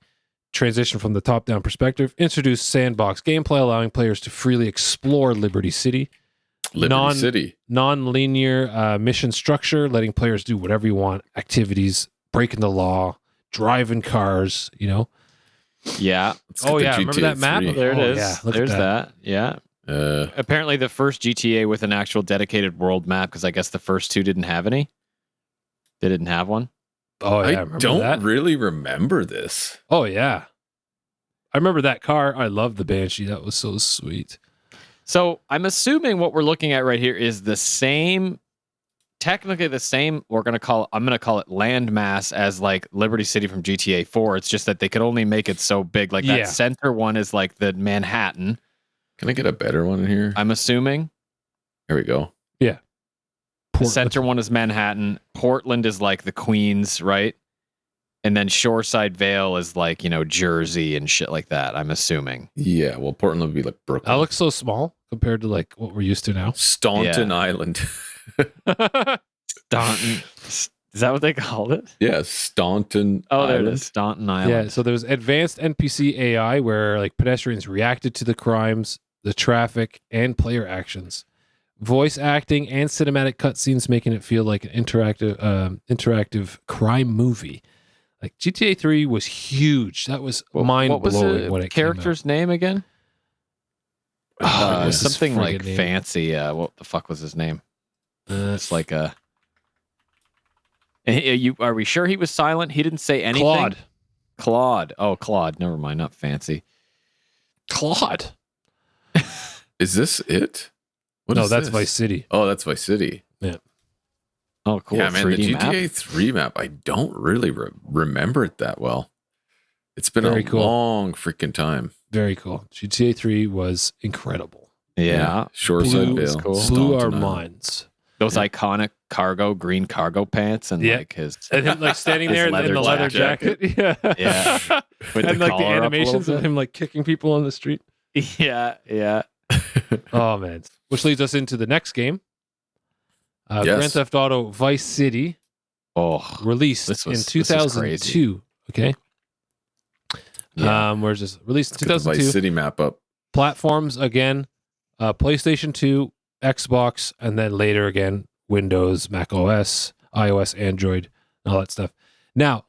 transition from the top-down perspective, introduced sandbox gameplay, allowing players to freely explore Liberty City. Liberty City. Non-linear mission structure, letting players do whatever you want, activities, breaking the law, driving cars, you know? Yeah. Let's get Oh, the yeah. GTA Remember that map? 3. There it Oh, is. yeah. Look at There's that. that. Yeah. Apparently the first GTA with an actual dedicated world map, because I guess the first two didn't have any. They didn't have one. Oh, yeah. I remember don't that? really remember this. Oh, yeah. I remember that car. I love the Banshee. That was so sweet. So I'm assuming what we're looking at right here is the same, technically the same. I'm going to call it landmass as like Liberty City from GTA 4. It's just that they could only make it so big. Like Yeah. that center one is like the Manhattan. Can I get a better one in here? I'm assuming Here we go. the center one is Manhattan. Portland is like the Queens, right? And then Shoreside Vale is like, Jersey and shit like that, I'm assuming. Yeah, well, Portland would be like Brooklyn. That looks so small compared to like what we're used to now. Staunton Island. Staunton. Is that what they called it? Yeah, Staunton Oh, there Island. it is. Staunton Island. Yeah, so there's advanced NPC AI where like pedestrians reacted to the crimes, the traffic, and player actions. Voice acting and cinematic cutscenes making it feel like an interactive crime movie. Like GTA 3 was huge. That was mind blowing when it character's name again? Oh, something like name. Fancy. What the fuck was his name? It's like a. Are we sure he was silent? He didn't say anything. Claude. Oh, Claude. Never mind. Not Fancy. Claude. Is this it? No, that's Vice City. Oh, that's Vice City. Yeah. Oh, cool. Yeah, man, the 3D GTA map? 3 map, I don't really remember it that well. It's been Very a cool. long freaking time. Very cool. GTA 3 was incredible. Yeah. Shoreside Blew- Vale. cool. Blew our Staunton Island. minds. Those iconic green cargo pants and like his. And him like standing His there in leather the leather jacket. Yeah. Yeah. With And like the collar up a animations little of him like kicking people on the street. bit. Yeah. Oh man. Which leads us into the next game. Yes. Grand Theft Auto Vice City, Oh, released This in was 2002. Okay. yeah. Where's this? Released in Let's get the 2002. Vice City map up. Platforms again, PlayStation 2, Xbox, and then later again, Windows, Mac OS, iOS, Android, and all that stuff. Now,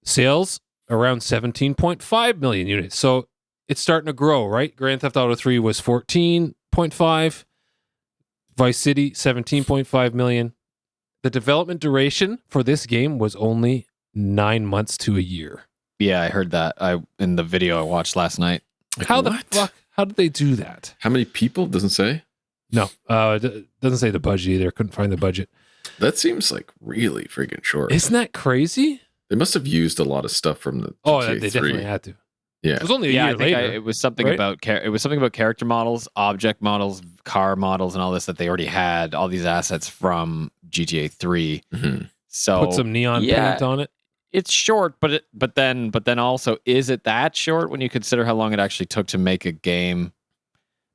sales around 17.5 million units. So it's starting to grow, right? Grand Theft Auto 3 was 14.5, Vice City 17.5 million. The development duration for this game was only 9 months to a year. Yeah, I heard that. In the video I watched last night. Like, How what? the fuck? How did they do that? How many people? Doesn't say. No, it doesn't say the budget either. Couldn't find the budget. That seems like really freaking short. Isn't that crazy? They must have used a lot of stuff from the Oh, GTA they 3. definitely had to. Yeah. It was only a Yeah, year I think later. it was something right? about character models, object models, car models, and all this that they already had all these assets from GTA 3. Mhm. So Put some neon paint on it. it's short, but then also, is it that short when you consider how long it actually took to make a game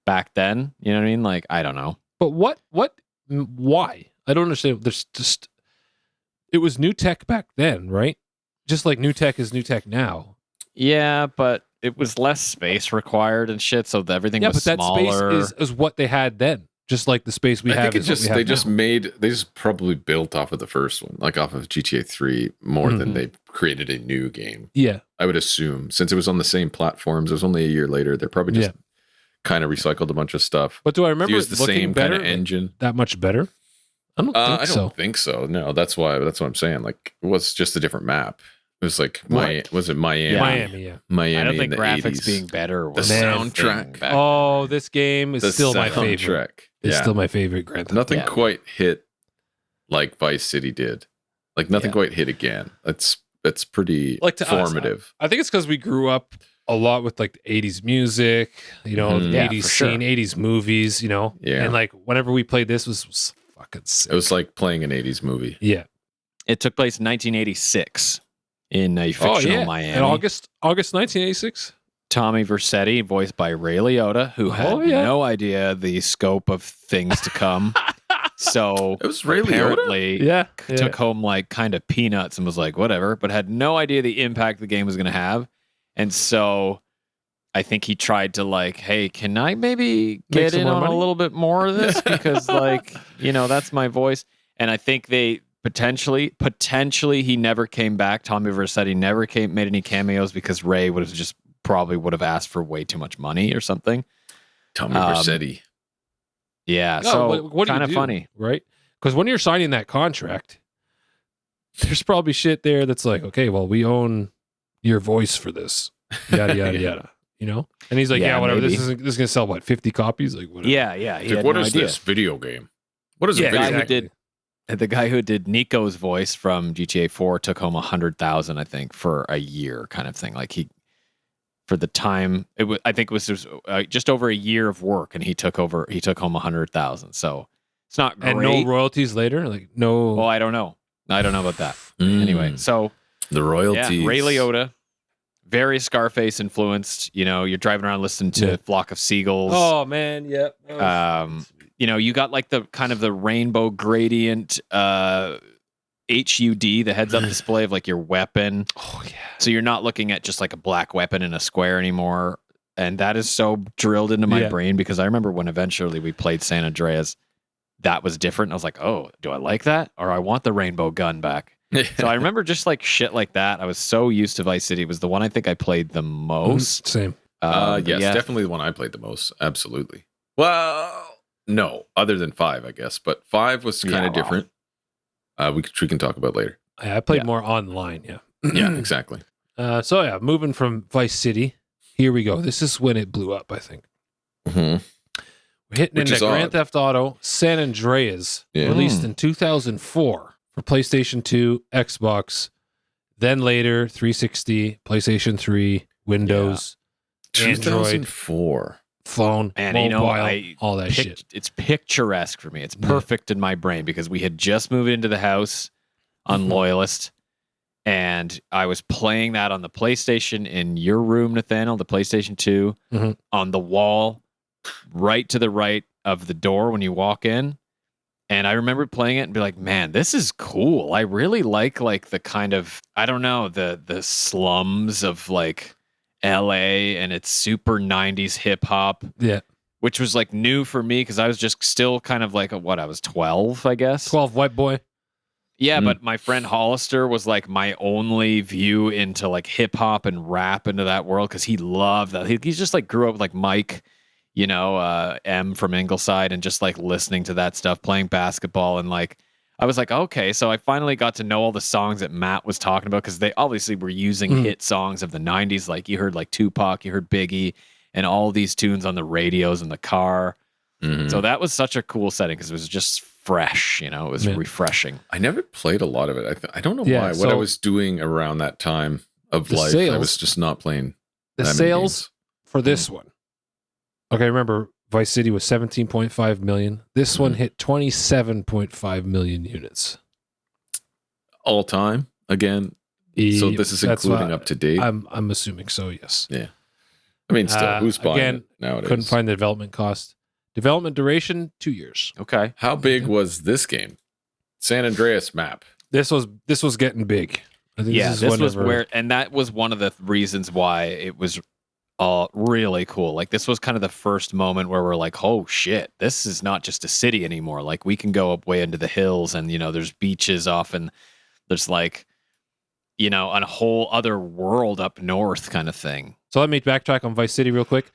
back then? You know what I mean? Like, I don't know. But why? I don't understand. There's just, it was new tech back then, right? Just like new tech is new tech now. Yeah, but it was less space required and shit, so everything Yeah, was but that smaller. space is what they had then. Just like the space we I have. think is what we have they just probably built off of the first one, like off of GTA 3 more than Mhm. they created a new game. Yeah. I would assume, since it was on the same platforms, it was only a year later. They're probably just kind of recycled a bunch of stuff. But do I remember Used it the looking same better? kind of engine. That much better? I don't think I so. don't think so. No, that's what I'm saying. Like, it was just a different map. It was like was it Miami? Yeah. Miami, yeah. Miami. I don't in think the graphics 80s. being better was The a soundtrack. thing back Oh, then. this game is The still my favorite. soundtrack. It's Yeah. still my favorite Grand Theft. Nothing Yeah. quite hit like Vice City did. Like nothing Yeah. quite hit again. That's pretty Like to us, formative. I think it's because we grew up a lot with like the 80s music, the Mhm. Yeah, 80s for sure. scene, 80s movies, Yeah. And like whenever we played this was fucking sick. It was like playing an 80s movie. Yeah. It took place in 1986 in a fictional Miami. In August 1986. Tommy Vercetti, voiced by Ray Liotta, who had Oh, yeah. no idea the scope of things to come. So It was Ray Liotta? apparently Yeah. took home like kind of peanuts and was like, whatever, but had no idea the impact the game was going to have. And so I think he tried to like, hey, can I maybe Make get some in more on money? a little bit more of this? Because like, that's my voice. And I think they potentially he never came back. Tommy Vercetti never made any cameos because Ray would have asked for way too much money or something. Tommy Um, Vercetti. Yeah. No, so what do you kind of do, funny. right? Because when you're signing that contract, there's probably shit there that's like, okay, well, we own your voice for this, yada yada yada, And he's like, yeah, Yeah, whatever. maybe. This is gonna sell what 50 copies, like whatever. Yeah. He Like, had what no is idea. this video game? What is Yeah, a video guy game? The guy who did Nico's voice from GTA 4 took home $100,000, I think, for a year, kind of thing. Like for the time. I think it was just over a year of work, and he took home $100,000. So it's not great. And no royalties later, like no. Well, I don't know about that. Mm. Anyway, so The royalties. Ray Liotta, very Scarface influenced. You're driving around listening to Flock of Seagulls. Oh man, yeah. You got like the kind of the rainbow gradient HUD, the heads-up display of like your weapon. Oh yeah. So you're not looking at just like a black weapon in a square anymore. And that is so drilled into my brain because I remember when eventually we played San Andreas, that was different. I was like, oh, do I like that? Or I want the rainbow gun back. So I remember just like shit like that. I was so used to Vice City. It was the one I think I played the most. Same. Yes, definitely the one I played the most. Absolutely. Well, no, other than 5, I guess. But 5 was kind of different. We can talk about later. I played more online. Yeah. Yeah, exactly. Moving from Vice City, here we go. This is when it blew up, I think. Mm-hmm. We're hitting into Grand Theft Auto San Andreas, released in 2004 for PlayStation 2, Xbox, then later 360, PlayStation 3, Windows, Android, 2004. phone, and mobile, all that shit. It's picturesque for me. It's perfect in my brain because we had just moved into the house on Loyalist, and I was playing that on the PlayStation in your room, Nathaniel, the PlayStation 2, on the wall, right to the right of the door when you walk in. And I remember playing it and be like, man, this is cool. I really like the kind of, I don't know, the slums of like LA, and it's super 90s hip hop. Yeah. Which was like new for me because I was just still kind of like I was 12, I guess. 12 white boy. Yeah, but my friend Hollister was like my only view into like hip hop and rap into that world because he loved that. He's just like grew up with like Mike, M from Ingleside, and just like listening to that stuff, playing basketball, and like I was like, okay, so I finally got to know all the songs that Matt was talking about because they obviously were using hit songs of the 90s. Like you heard like Tupac, you heard Biggie, and all these tunes on the radios in the car. Mm-hmm. So that was such a cool setting because it was just fresh, it was refreshing. I never played a lot of it. I don't know why. What I was doing around that time of life, I was just not playing. The sales for this one. Okay, remember Vice City was 17.5 million. This one hit 27.5 million units. All time again. So this is including up to date. I'm assuming so, yes. Yeah. I mean, still, who's buying it nowadays? Couldn't find the development cost. Development duration, 2 years. Okay. How big was this game? San Andreas map. This was getting big. I think this was where, and that was one of the reasons why it was really cool. Like this was kind of the first moment where we're like, oh shit, this is not just a city anymore. Like we can go up way into the hills, and there's beaches off, and there's like, a whole other world up north kind of thing. So let me backtrack on Vice City real quick.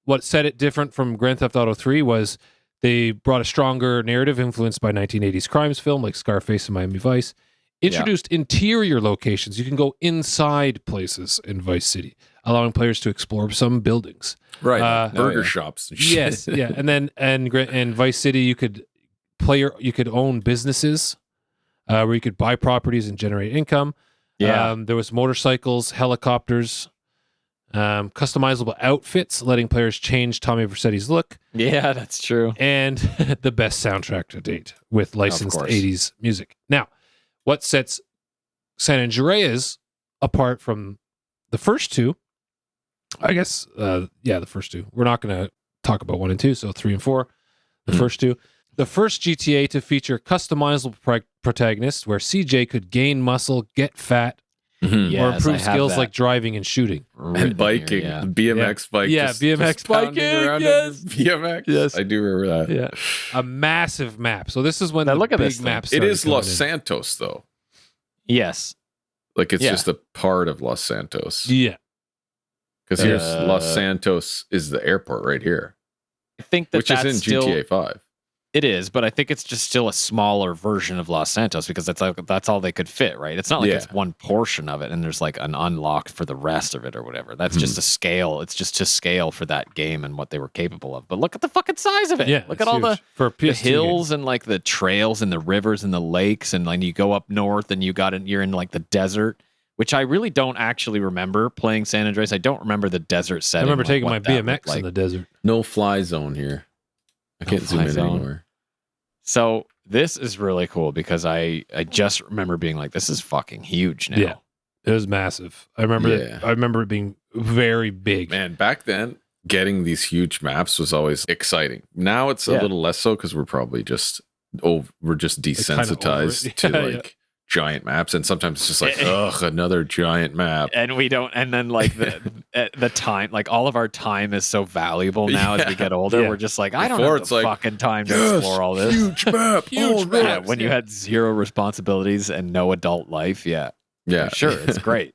What set it different from Grand Theft Auto 3 was they brought a stronger narrative influenced by 1980s crimes film like Scarface and Miami Vice. Introduced interior locations. You can go inside places in Vice City, allowing players to explore some buildings. Right. Burger shops. And shit. Yes. Yeah. And then in Vice City, you could own businesses where you could buy properties and generate income. Yeah. There was motorcycles, helicopters, customizable outfits, letting players change Tommy Vercetti's look. Yeah, that's true. And the best soundtrack to date with licensed 80s music. Now, what sets San Andreas apart from the first two, I guess, the first two. We're not going to talk about 1 and 2, so 3 and 4, the first two. The first GTA to feature customizable protagonists where CJ could gain muscle, get fat, or improve skills like driving and shooting. And biking. BMX bike. Yeah, BMX biking. Yes. BMX. Yes. I do remember that. Yeah. A massive map. So this is when look at this maps. It is Los Santos, though. Yes. Like it's just a part of Los Santos. Yeah. Because here's Los Santos is the airport right here. I think which is in GTA 5. It is, but I think it's just still a smaller version of Los Santos because that's all they could fit, right? It's not like it's one portion of it and there's like an unlocked for the rest of it or whatever. That's just a scale. It's just to scale for that game and what they were capable of. But look at the fucking size of it. Yeah, look at all the hills game. And like the trails and the rivers and the lakes, and like you go up north and you're in like the desert which I really don't actually remember playing San Andreas. I don't remember the desert I setting. remember like, taking my what that looked BMX in like. the desert. No fly zone here. I No can't zoom fly in zone. anymore. So this is really cool because I just remember being like, this is fucking huge now. Yeah. It was massive. I remember Yeah. I remember it being very big. Man, back then, getting these huge maps was always exciting. Now it's a Yeah. little less so because we're probably just we're just kinda over it. desensitized to Yeah, like giant maps, and sometimes it's just like, ugh, another giant map. And we don't, and then like the time, like all of our time is so valuable now as we get older. Yeah. We're just like, I don't Before have it's the like, fucking time to Yes, explore all this. huge map, Huge huge map. Yeah, when you had zero responsibilities and no adult life, yeah, Yeah, sure, it's great.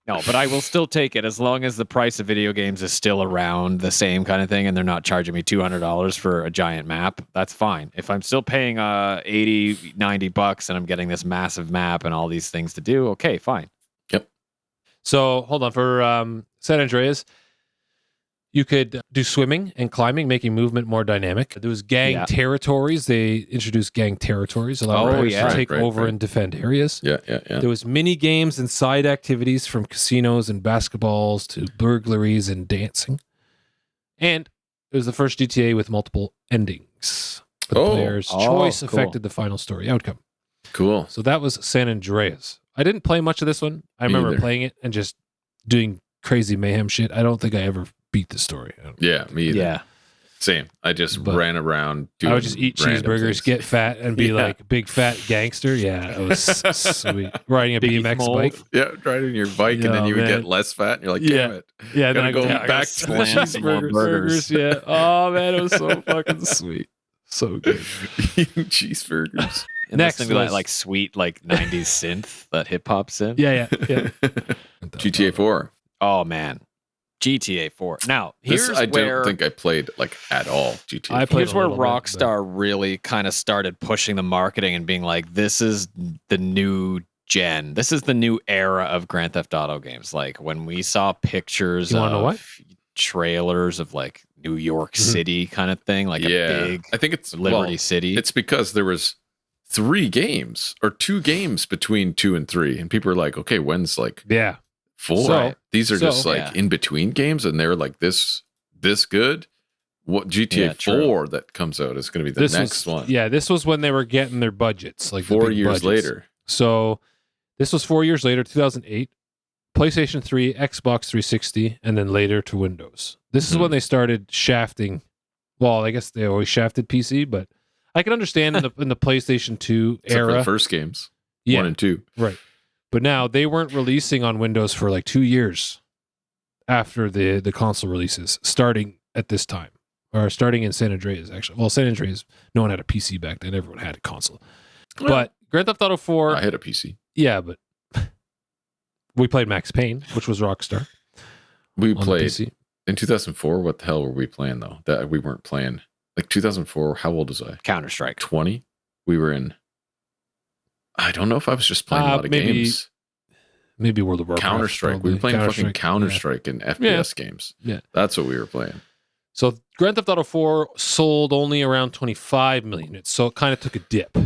No, but I will still take it as long as the price of video games is still around the same kind of thing and they're not charging me $200 for a giant map. That's fine. If I'm still paying $80-$90 and I'm getting this massive map and all these things to do, okay, fine. So hold on, for San Andreas, you could do swimming and climbing, making movement more dynamic. There was gang territories. They introduced gang territories, allowing players to take over and defend areas. Yeah. There was mini games and side activities from casinos and basketballs to burglaries and dancing. And it was the first GTA with multiple endings. The player's choice affected the final story outcome. Cool. So that was San Andreas. I didn't play much of this one. I remember playing it and just doing crazy mayhem shit. I don't think I ever beat the story. Yeah, me either. Yeah. Same. I just ran around. I would just eat cheeseburgers, things. get fat, and be like big fat gangster. Yeah, it was sweet. Riding a BMX bike. Yeah, riding your bike, and then you would get less fat, and you're like, damn it. Yeah, then Gotta I go go back to the cheeseburgers. burgers. Yeah. Oh man, it was so fucking sweet. So good. Eating cheeseburgers. And Next listening to that like sweet like 90s synth, that hip hop synth. Yeah. GTA 4. Oh man. GTA 4. Now, here's This I where don't think I played like at all. GTA 4. I played here's where a little bit, Rockstar really kind of started pushing the marketing and being like, this is the new gen. This is the new era of Grand Theft Auto games. Like when we saw pictures You wanna know of what? trailers of like New York City kind of thing, like a big I think it's Liberty City. It's because there was 3 games or 2 games between 2 and 3, and people were like, okay, when's like Yeah. 4? So- These are just like yeah. in between games, and they're like this good. What GTA Yeah, true. 4 that comes out is going to be the This next was, one. Yeah, this was when they were getting their budgets. Like the 4 big years budgets. later. So this was 4 years later, 2008. PlayStation 3, Xbox 360, and then later to Windows. This is when they started shafting. Well, I guess they always shafted PC, but I can understand in the PlayStation 2 Except for era. the first games, Yeah. 1 and 2. Right. But now they weren't releasing on Windows for like 2 years after the console releases, starting at this time. Or starting in San Andreas, actually. Well, San Andreas, no one had a PC back then. Everyone had a console. But Grand Theft Auto 4, I had a PC. yeah, but we played Max Payne, which was Rockstar. We on the played PC. in 2004. What the hell were we playing though? That we weren't playing. Like 2004. How old was I? Counter-Strike. 20. We were in. I don't know if I was just playing a lot of games. Maybe World of Warcraft. Counter Strike. We probably. were playing fucking Counter-Strike, Counter yeah. Strike and FPS games. Yeah. That's what we were playing. So Grand Theft Auto 4 sold only around 25 million units, so it kind of took a dip.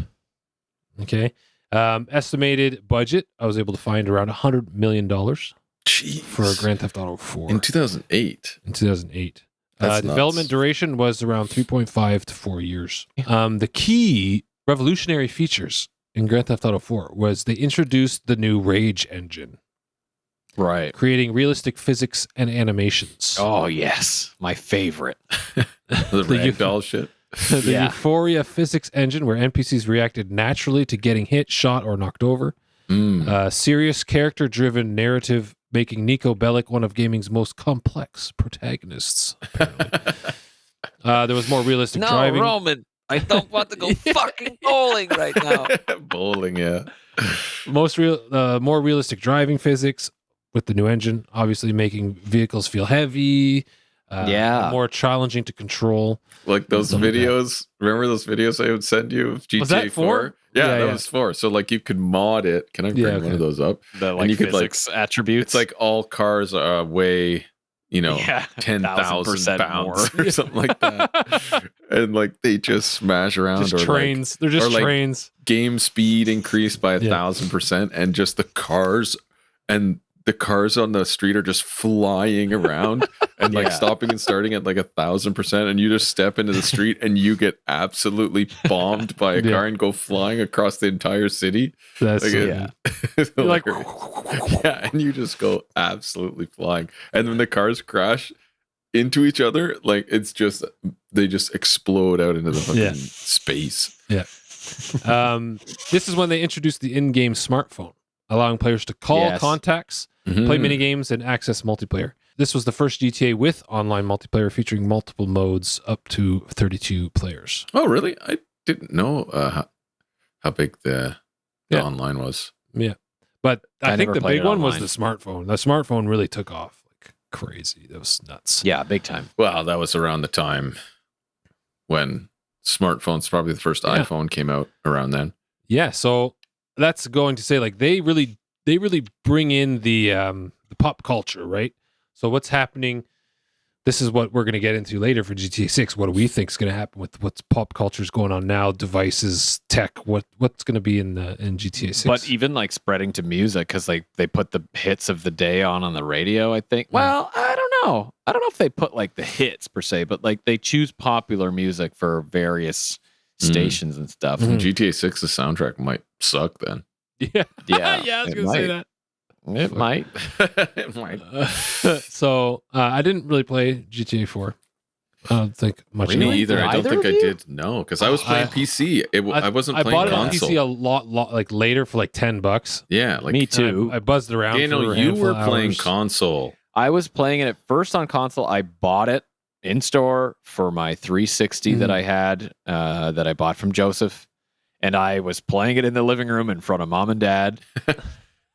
Okay. Estimated budget, I was able to find around $100 million Jeez. for Grand Theft Auto 4 in 2008. in 2008. That's Development nuts. duration was around 3.5 to 4 years. The key revolutionary features in Grand Theft Auto 4 was they introduced the new Rage engine, Right. creating realistic physics and animations. Oh, yes. My favorite. The The ragdoll shit. The Yeah. Euphoria physics engine, where NPCs reacted naturally to getting hit, shot, or knocked over. Serious character-driven narrative, making Nico Bellic one of gaming's most complex protagonists. Apparently. There was more realistic driving. Roman, I don't want to go fucking bowling right now. Bowling, yeah. More realistic driving physics with the new engine, obviously making vehicles feel heavy. More challenging to control. Like those Something like videos. Remember those videos I would send you of GTA Was that 4? Yeah, Yeah, that yeah. was 4. So like you could mod it. Can I bring one of those up? The And like you could, like- physics attributes. It's like all cars weigh Yeah, 10,000 1000% pounds more. or something like that. And like they just smash around. Just or trains. They're just or like trains. game speed increased by 1,000%, and just the cars on the street are just flying around and like stopping and starting at like 1,000%, and you just step into the street and you get absolutely bombed by a car and go flying across the entire city. That's like, it's You're like, yeah, and you just go absolutely flying, and when the cars crash into each other, like they just explode out into the fucking space. Yeah. This is when they introduced the in-game smartphone, allowing players to call contacts, play minigames, and access multiplayer. This was the first GTA with online multiplayer featuring multiple modes up to 32 players. Oh, really? I didn't know how big the online was. Yeah. But I think the big one was the online. smartphone. The smartphone really took off like crazy. That was nuts. Yeah, big time. Well, that was around the time when smartphones, probably the first iPhone came out around then. Yeah, so that's going to say like they really bring in the pop culture, right? So what's happening? This is what we're going to get into later for GTA 6. What do we think is going to happen with what's pop culture is going on now? Devices, tech. What's going to be in GTA 6? But even like spreading to music, because like they put the hits of the day on the radio. I think. Well, I don't know. I don't know if they put like the hits per se, but like they choose popular music for various stations and stuff. GTA 6, the soundtrack might suck then. Yeah, I was going to say that. It might. It might. So I didn't really play GTA 4. I don't think much. Me either. I don't Either think of I you? did. No, because I was playing PC. I wasn't I playing bought it console. on PC a lot like later for like $10. Yeah, like Me too. I buzzed around. Daniel, for a you handful were of playing hours. console. I was playing it at first on console. I bought it in store for my 360 that I had, that I bought from Joseph, and I was playing it in the living room in front of mom and dad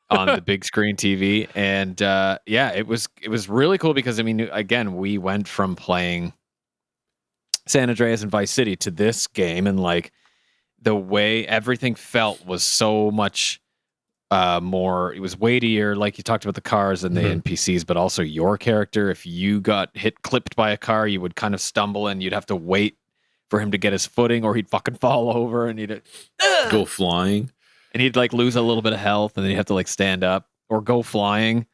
on the big screen TV. And it was really cool because I mean, again, we went from playing San Andreas and Vice City to this game, and like the way everything felt was so much more, it was weightier, like you talked about the cars and the NPCs, but also your character. If you got clipped by a car, you would kind of stumble and you'd have to wait for him to get his footing, or he'd fucking fall over and he'd Go flying. and he'd like lose a little bit of health, and then he'd have to like stand up or go flying.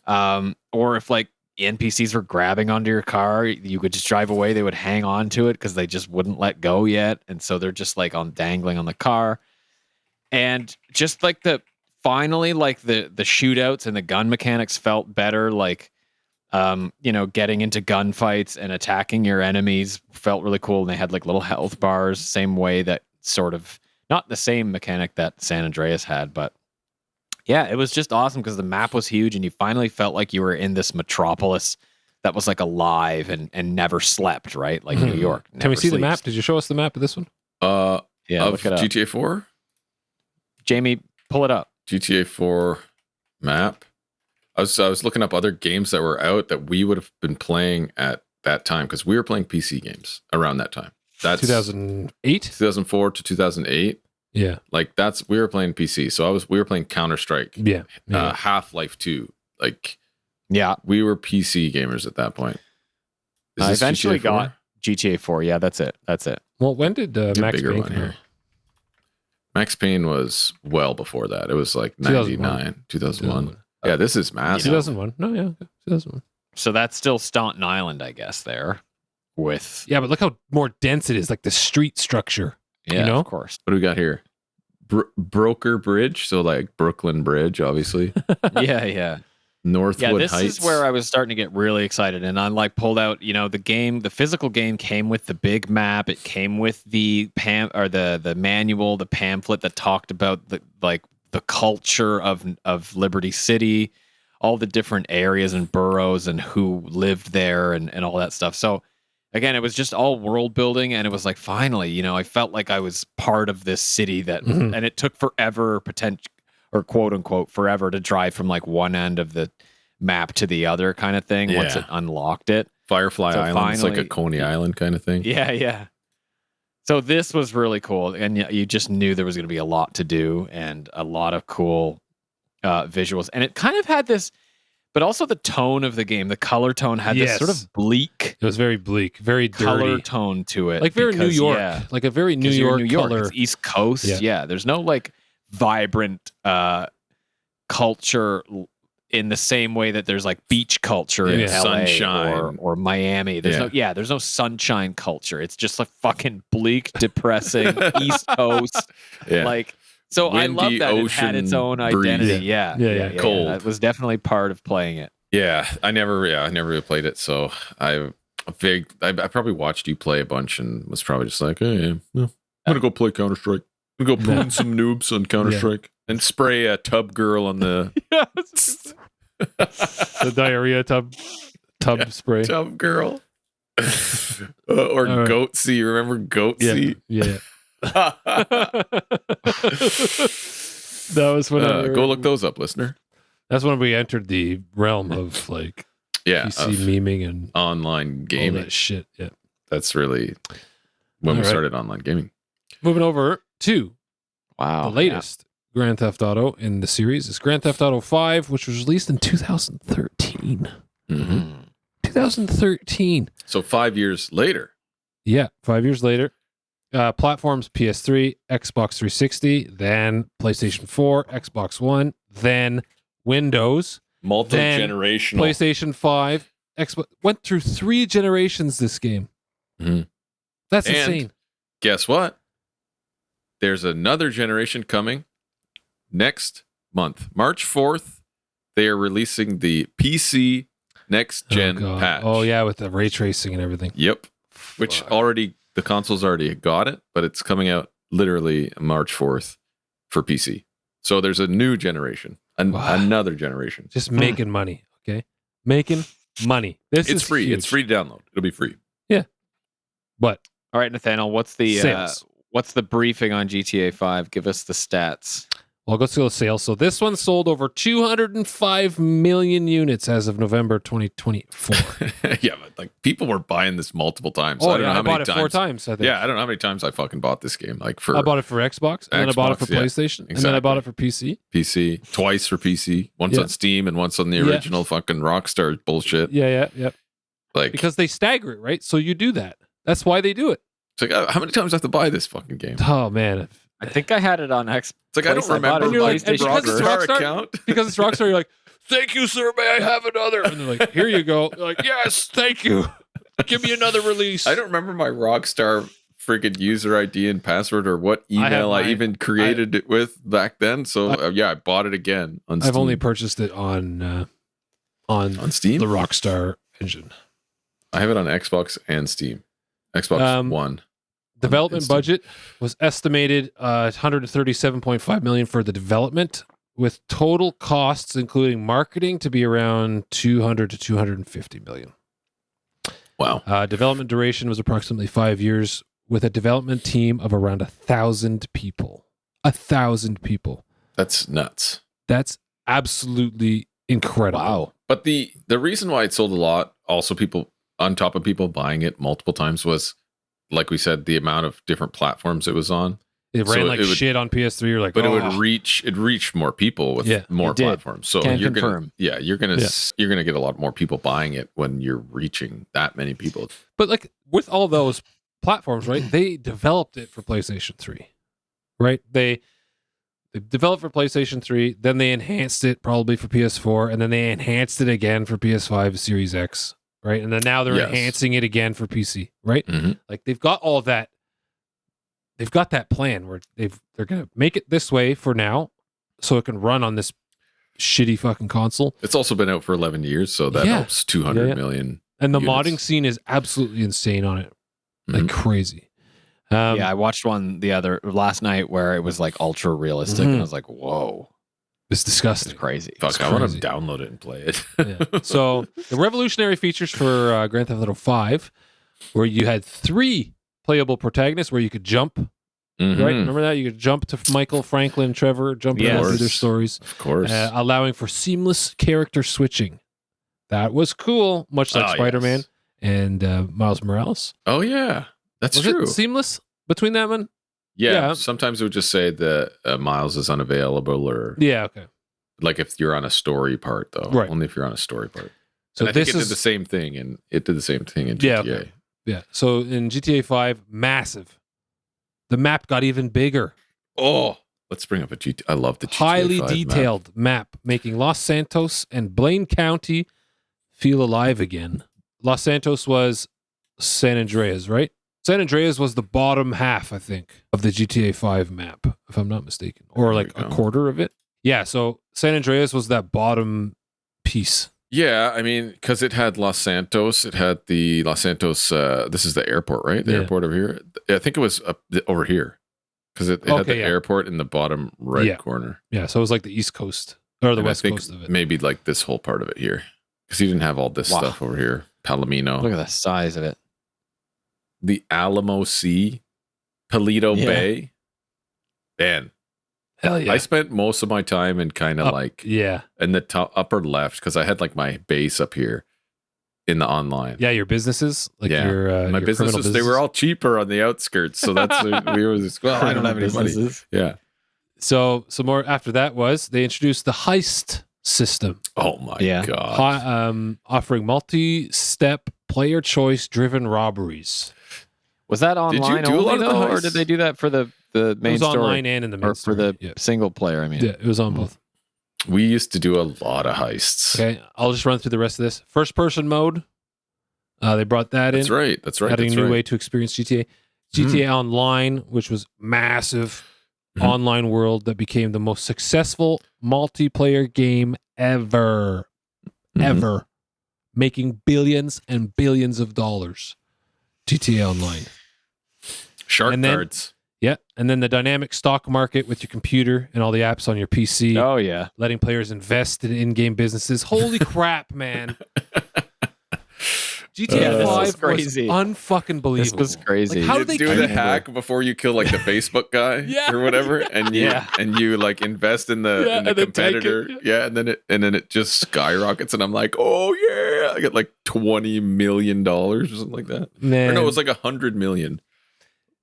Or if like NPCs were grabbing onto your car, you could just drive away. They would hang on to it because they just wouldn't let go yet, and so they're just like dangling on the car. And just like finally, like the shootouts and the gun mechanics felt better. Like, getting into gunfights and attacking your enemies felt really cool. And they had like little health bars, same way that sort of, not the same mechanic that San Andreas had, but yeah, it was just awesome because the map was huge and you finally felt like you were in this metropolis that was like alive and never slept, right? Like New York. Can we see the sleeps. map? Did you show us the map of this one? Yeah, of look it up. GTA 4? Jamie, pull it up. GTA 4 map. I was looking up other games that were out that we would have been playing at that time, because we were playing PC games around that time. That's 2008? 2004 to 2008. Yeah. Like we were playing PC. So we were playing Counter-Strike. Yeah. Half-Life 2. Like, Yeah. we were PC gamers at that point. I this eventually GTA 4? got GTA 4. Yeah, that's it. Well, when did Max bigger Payne one come here. out? Max Payne was well before that. It was like 2001. 99, 2001. Yeah, this is massive. 2001. No, yeah. 2001. So that's still Staunton Island, I guess, there with... Yeah, but look how more dense it is, like the street structure. Yeah, you know? of course. What do we got here? Broker Bridge. So like Brooklyn Bridge, obviously. Yeah. Northwood Yeah, this Heights. is where I was starting to get really excited, and I like pulled out. The physical game came with the big map. It came with the the manual, the pamphlet that talked about the culture of Liberty City, all the different areas and boroughs and who lived there and all that stuff. So again, it was just all world building, and it was like finally, I felt like I was part of this city that, and it took forever, or quote unquote forever, to drive from like one end of the map to the other kind of thing once Yeah. it unlocked it. Firefly So Island. It's like a finally- Coney Island kind of thing. Yeah. So this was really cool, and you just knew there was going to be a lot to do and a lot of cool visuals, and it kind of had this. But also the tone of the game, the color tone had this sort of bleak. It was very bleak, very dirty color tone to it. Like very New York. Like a very New York color. It's East Coast. Yeah. There's no like vibrant culture in the same way that there's like beach culture in LA sunshine or Miami. There's no sunshine culture. It's just like fucking bleak, depressing East Coast. Like, so windy, I love that it had its own identity. Yeah. Cold. That was definitely part of playing it. Yeah, I never really played it, so I probably watched you play a bunch and was probably just like, hey, I'm gonna go play Counter-Strike. I'm gonna go put in some noobs on Counter-Strike and spray a tub girl on the the diarrhea tub spray. Tub girl. Or right. Goatsy. Remember Goatsy? Yeah. That was when go look those up, listener. That's when we entered the realm of like PC memeing and online gaming. All that shit. Yeah. That's really when we started online gaming. Moving over to the latest Grand Theft Auto in the series is Grand Theft Auto 5, which was released in 2013. 2013. So 5 years later. Yeah, 5 years later. Platforms PS3, Xbox 360, then PlayStation 4, Xbox One, then Windows, multi-generational, PlayStation 5, Xbox. Went through 3 generations this game. That's insane. Guess what? There's another generation coming next month. March 4th, they are releasing the PC next gen patch. Oh yeah, with the ray tracing and everything. Yep. Which the consoles already got it, but it's coming out literally March 4th for PC. So there's a new generation, another generation. Just making money, okay? Making money. It's free. Huge. It's free to download. It'll be free. Yeah. But all right, Nathaniel, what's the sales? What's the briefing on GTA 5? Give us the stats. Well, let's go to sales. So this one sold over 205 million units as of November 2024. Yeah, but like people were buying this multiple times. Oh, I don't know how many times. 4 times, I think. Yeah, I don't know how many times I fucking bought this game. Like I bought it for Xbox, and then I bought it for PlayStation, and then I bought it for PC. PC, twice for PC. Once on Steam and once on the original fucking Rockstar bullshit. Yeah. Like, because they stagger it, right? So you do that. That's why they do it. It's like, how many times do I have to buy this fucking game? Oh, man. I think I had it on Xbox. It's like, I don't remember my Rockstar account. Because it's Rockstar, you're like, thank you, sir, may I have another? And they're like, here you go. You're like, yes, thank you. Give me another release. I don't remember my Rockstar freaking user ID and password or what email I even created it with back then. So, I bought it again on Steam. I've only purchased it on Steam? The Rockstar engine. I have it on Xbox and Steam. Xbox One. Development budget was estimated $137.5 million for the development, with total costs including marketing to be around $200 to $250 million. Wow. Development duration was approximately 5 years, with a development team of around 1,000 people. 1,000 people. That's nuts. That's absolutely incredible. Wow. But the reason why it sold a lot, also people on top of people buying it multiple times, was, like we said, the amount of different platforms it was on. It ran shit on PS3. You're like, but it reached more people with more platforms. So you're gonna get a lot more people buying it when you're reaching that many people. But like with all those platforms, right? They developed it for PlayStation 3, right? They developed for PlayStation 3, then they enhanced it probably for PS4, and then they enhanced it again for PS5, Series X. Right. And then now they're enhancing it again for PC. Right. Mm-hmm. Like they've got all of that. They've got that plan where they're going to make it this way for now so it can run on this shitty fucking console. It's also been out for 11 years. So that helps 200 million. And the modding scene is absolutely insane on it. Like crazy. I watched one last night where it was like ultra realistic. And I was like, whoa. It's disgusting. It's crazy. Fuck, I want to download it and play it. So the revolutionary features for Grand Theft Auto 5, where you had 3 playable protagonists where you could jump. Right? Remember that? You could jump to Michael, Franklin, Trevor, jump into their stories. Of course. Allowing for seamless character switching. That was cool, much like Spider-Man and Miles Morales. Oh, yeah. That's true. Was it seamless between that one? Yeah, sometimes it would just say that Miles is unavailable or... Yeah, okay. Like if you're on a story part, though. Right. Only if you're on a story part. So And I think it did the same thing, and it did the same thing in GTA. Yeah, okay. Yeah. So in GTA 5, massive. The map got even bigger. Oh, let's bring up a GTA. I love the GTA Highly 5 detailed map, making Los Santos and Blaine County feel alive again. Los Santos was San Andreas, right? San Andreas was the bottom half, I think, of the GTA 5 map, if I'm not mistaken. Or like a quarter of it. Yeah, so San Andreas was that bottom piece. Yeah, I mean, because it had Los Santos. It had the Los Santos. This is the airport, right? The airport over here. I think it was over here. Because it had the airport in the bottom right corner. Yeah, so it was like the East Coast. Or the West Coast of it. Maybe like this whole part of it here. Because you didn't have all this stuff over here. Palomino. Look at the size of it. The Alamo Sea. Paleto Bay. Man. Hell yeah. I spent most of my time in kind of like in the top upper left because I had like my base up here in the online. Yeah, your businesses, like your my your businesses, they were all cheaper on the outskirts, so that's we were just, well, I don't have any money. Yeah. So some more after that was they introduced the heist system. Oh my god! Offering multi-step player choice driven robberies. Was that online did you do only a lot of though, or did they do that for the main it was story? Online and in the main story. For the single player? I mean, yeah, it was on both. We used to do a lot of heists. Okay, I'll just run through the rest of this. First person mode. They brought that in. That's right. Adding a new way to experience GTA. GTA Online, which was massive online world that became the most successful multiplayer game ever. Ever. Making billions and billions of dollars. GTA Online. Shark cards. Yeah, and then the dynamic stock market with your computer and all the apps on your PC. Oh, yeah. Letting players invest in in-game businesses. Holy crap, man. GTA 5 was crazy. Unfucking believable. This was crazy. Like, how did they do the hack before you kill like the Facebook guy or whatever, and you like invest in the competitor, and then it just skyrockets, and I'm like, oh yeah, I got like $20 million or something like that. Man. Or no, it was like 100 million.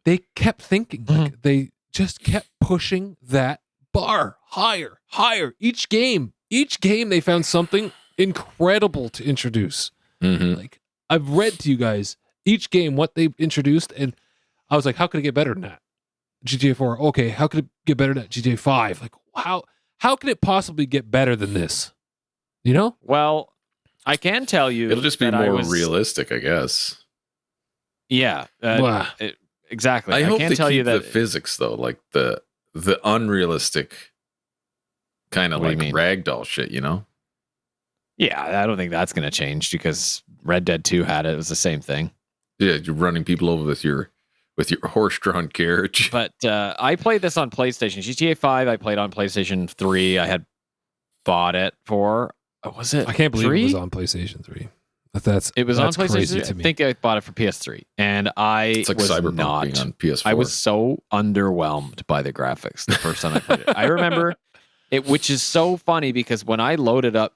They kept thinking, like, they just kept pushing that bar higher. Each game they found something incredible to introduce. Like, I've read to you guys each game what they introduced, and I was like, how could it get better than that? GTA 4, okay, how could it get better than that? GTA 5, like, how can it possibly get better than this? You know? Well, I can tell you it'll just be more realistic, I guess. Yeah. Exactly. I hope can't they tell keep you that the physics though, like the unrealistic kind of like ragdoll shit, you know? Yeah, I don't think that's going to change because Red Dead 2 had it. It was the same thing. Yeah, you're running people over with your horse-drawn carriage. But I played this on PlayStation. GTA 5, I played on PlayStation 3. I had bought it for, was it I can't believe 3? it was on PlayStation 3. It was on PlayStation 3. I think I bought it for PS3. And it's like Cyberpunk being on PS4. I was so underwhelmed by the graphics the first time I played it. I remember it, which is so funny because when I loaded up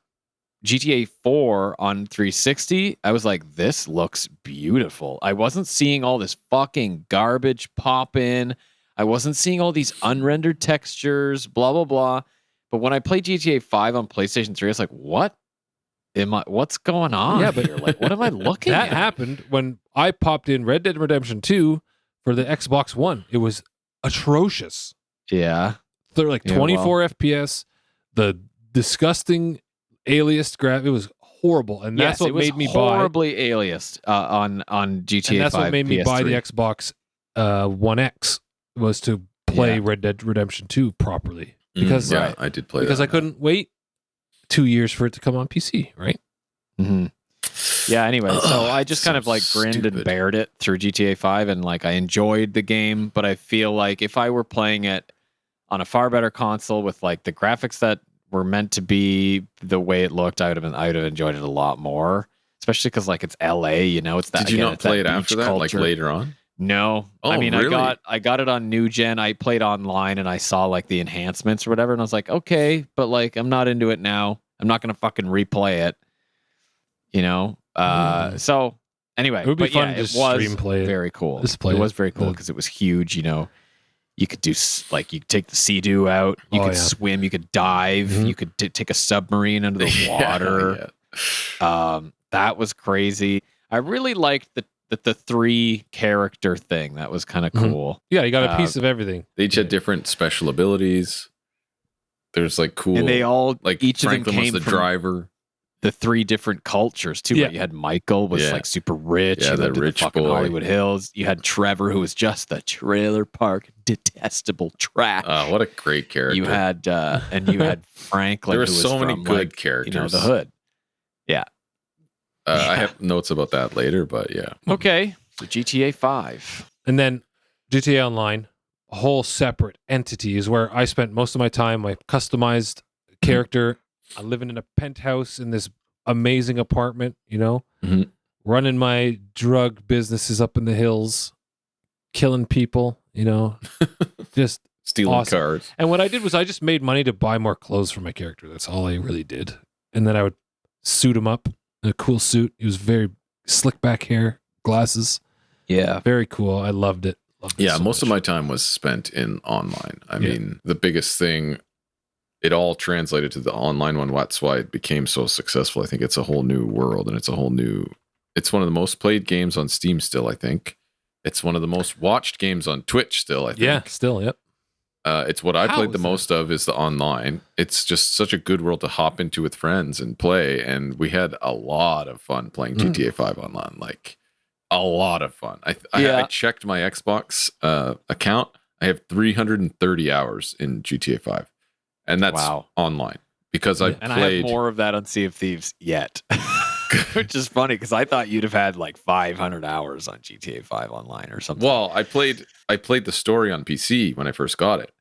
GTA 4 on 360, I was like, this looks beautiful. I wasn't seeing all this fucking garbage pop in. I wasn't seeing all these unrendered textures, blah, blah, blah. But when I played GTA 5 on PlayStation 3, I was like, what's going on? Yeah, but here? Like, what am I looking at? That happened when I popped in Red Dead Redemption 2 for the Xbox One. It was atrocious. Yeah. They're like 24 FPS, the disgusting aliased it was horrible, and that's what made me horribly aliased on GTA. And that's 5 what made me PS3. buy the Xbox One X was to play Red Dead Redemption 2 properly because I did play because that. I couldn't wait 2 years for it to come on PC, right? Yeah. Anyway, so I just kind of like grinned and bared it through GTA 5, and like I enjoyed the game, but I feel like if I were playing it on a far better console with like the graphics that were meant to be the way it looked, I would have enjoyed it a lot more, especially because like it's LA, you know. It's that. Did you not play it after that, culture. like later on? No, oh, I mean, really? I got it on new gen. I played online and I saw like the enhancements or whatever, and I was like, okay, but like I'm not into it now. I'm not gonna fucking replay it, you know. So anyway, it would be fun to it was stream play it. very cool. It was very cool because it was huge, you know. You could do like you could take the Sea-Doo out. You could swim. You could dive. You could take a submarine under the water. That was crazy. I really liked the 3 character thing. That was kind of cool. Yeah, you got a piece of everything. They each had different special abilities. There's like cool, and they all like each Franklin of them came was the from driver. The 3 different cultures too. Right? You had Michael was like super rich. Yeah, he the lived in rich the fucking boy. Hollywood Hills. You had Trevor, who was just the trailer park detestable trash. What a great character. You had and you had Franklin. There were who was so many from, good like, characters. the hood. Yeah. I have notes about that later, but yeah. Okay. So GTA 5. And then GTA Online, a whole separate entity, is where I spent most of my time. My customized character. I'm living in a penthouse in this amazing apartment, running my drug businesses up in the hills, killing people, just stealing awesome. cars. And what I did was I just made money to buy more clothes for my character. That's all I really did. And then I would suit him up in a cool suit. He was very slick back hair, glasses. Yeah. Very cool. I loved it. Most of my time was spent in online. I mean, the biggest thing, it all translated to the online one. That's why it became so successful. I think it's a whole new world, and it's one of the most played games on Steam still, I think. It's one of the most watched games on Twitch still, I think. Yeah, still, yep. It's what I played the most of is the online. It's just such a good world to hop into with friends and play. And we had a lot of fun playing GTA 5 online. Like, a lot of fun. I checked my Xbox account. I have 330 hours in GTA 5. And that's online because I and I have more of that on Sea of Thieves yet, which is funny because I thought you'd have had like 500 hours on GTA 5 online or something. Well, I played the story on PC when I first got it,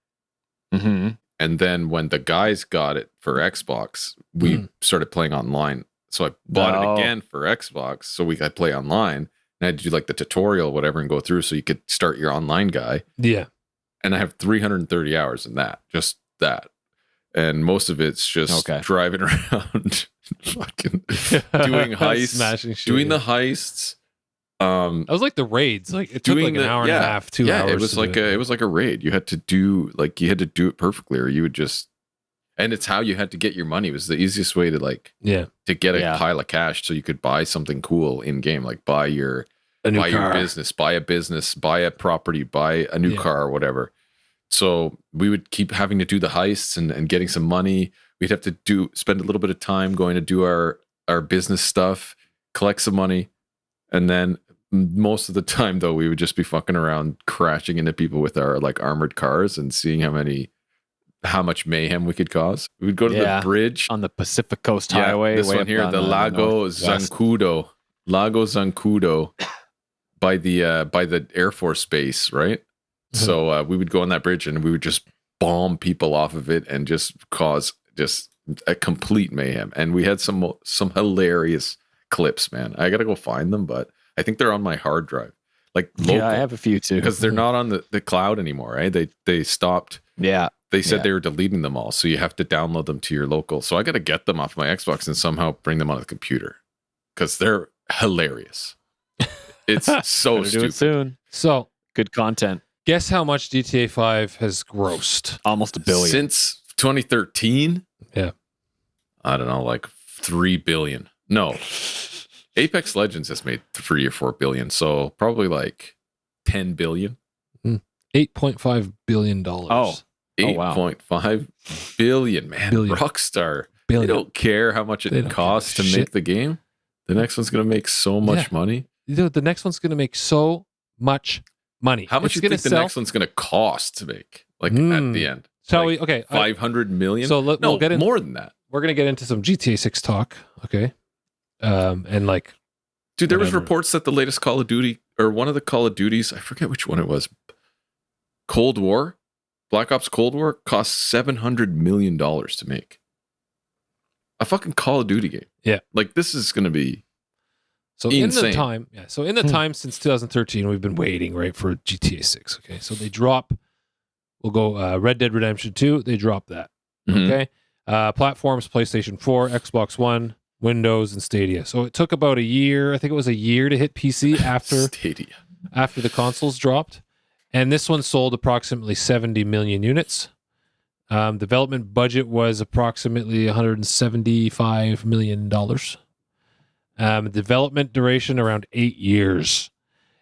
and then when the guys got it for Xbox, we started playing online. So I bought it again for Xbox, so we could play online, and I had to do like the tutorial, whatever, and go through so you could start your online guy. Yeah, and I have 330 hours in that, just that. And most of it's just driving around, fucking doing heists, doing the heists. I was like the raids. Like it took like an hour and a half, 2 hours. Yeah, it was like a raid. You had to do it perfectly, or you would just. And it's how you had to get your money. It was the easiest way to to get a pile of cash so you could buy something cool in game, like buy your business, buy a property, buy a new car or whatever. So we would keep having to do the heists and getting some money. We'd have to spend a little bit of time going to do our business stuff, collect some money. And then most of the time, though, we would just be fucking around, crashing into people with our like armored cars and seeing how much mayhem we could cause. We would go to the bridge on the Pacific Coast Highway. This one here, the Lago Zancudo by the Air Force Base, right? So we would go on that bridge and we would just bomb people off of it and just cause just a complete mayhem. And we had some hilarious clips, man. I gotta go find them, but I think they're on my hard drive. Like local, I have a few too because they're not on the cloud anymore, right? They stopped. Yeah, they said they were deleting them all, so you have to download them to your local. So I gotta get them off my Xbox and somehow bring them on the computer because they're hilarious. It's so stupid. Do it soon. So good content. Guess how much GTA 5 has grossed? Almost $1 billion. Since 2013? Yeah. I don't know, like 3 billion. No. Apex Legends has made 3 or 4 billion, so probably like 10 billion. $8.5 billion. Oh. 8.5 billion, man. Rockstar. They don't care how much it costs to make the game. The next one's going to make so much money. The next one's going to make so much money. How much do you think the next one's going to cost to make? Like at the end? Shall we? Okay. 500 million? So we'll get more than that. We're going to get into some GTA 6 talk. Okay. And like. Dude, there was reports that the latest Call of Duty, or one of the Call of Duties, I forget which one it was, Cold War, Black Ops Cold War, cost $700 million to make. A fucking Call of Duty game. Yeah. Like, this is going to be insane. In the time since 2013, we've been waiting, right, for GTA 6. Okay. So they drop, we'll go Red Dead Redemption 2, they drop that. Okay. Platforms, PlayStation 4, Xbox One, Windows, and Stadia. So it took about a year, I think it was a year to hit PC after Stadia. After the consoles dropped. And this one sold approximately 70 million units. Development budget was approximately $175 million. Development duration around 8 years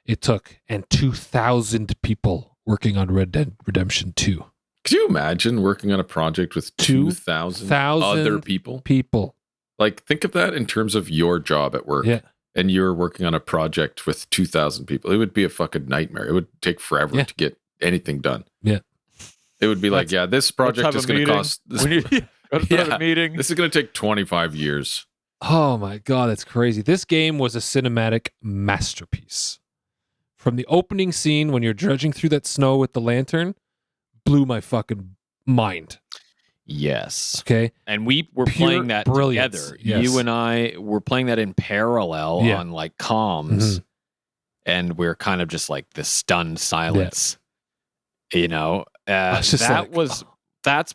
it took, and 2,000 people working on Red Dead Redemption 2. Could you imagine working on a project with 2,000 other people? Like, think of that in terms of your job at work. Yeah. And you're working on a project with 2,000 people. It would be a fucking nightmare. It would take forever to get anything done. Yeah. It would be like, this project is going to cost... Let's have a meeting. This is going to take 25 years. Oh my God, that's crazy. This game was a cinematic masterpiece. From the opening scene when you're dredging through that snow with the lantern, blew my fucking mind. Yes. Okay. And we were Pure playing that brilliance. together. Yes. You and I were playing that in parallel on like comms. And we're kind of just like this stunned silence. You know? That's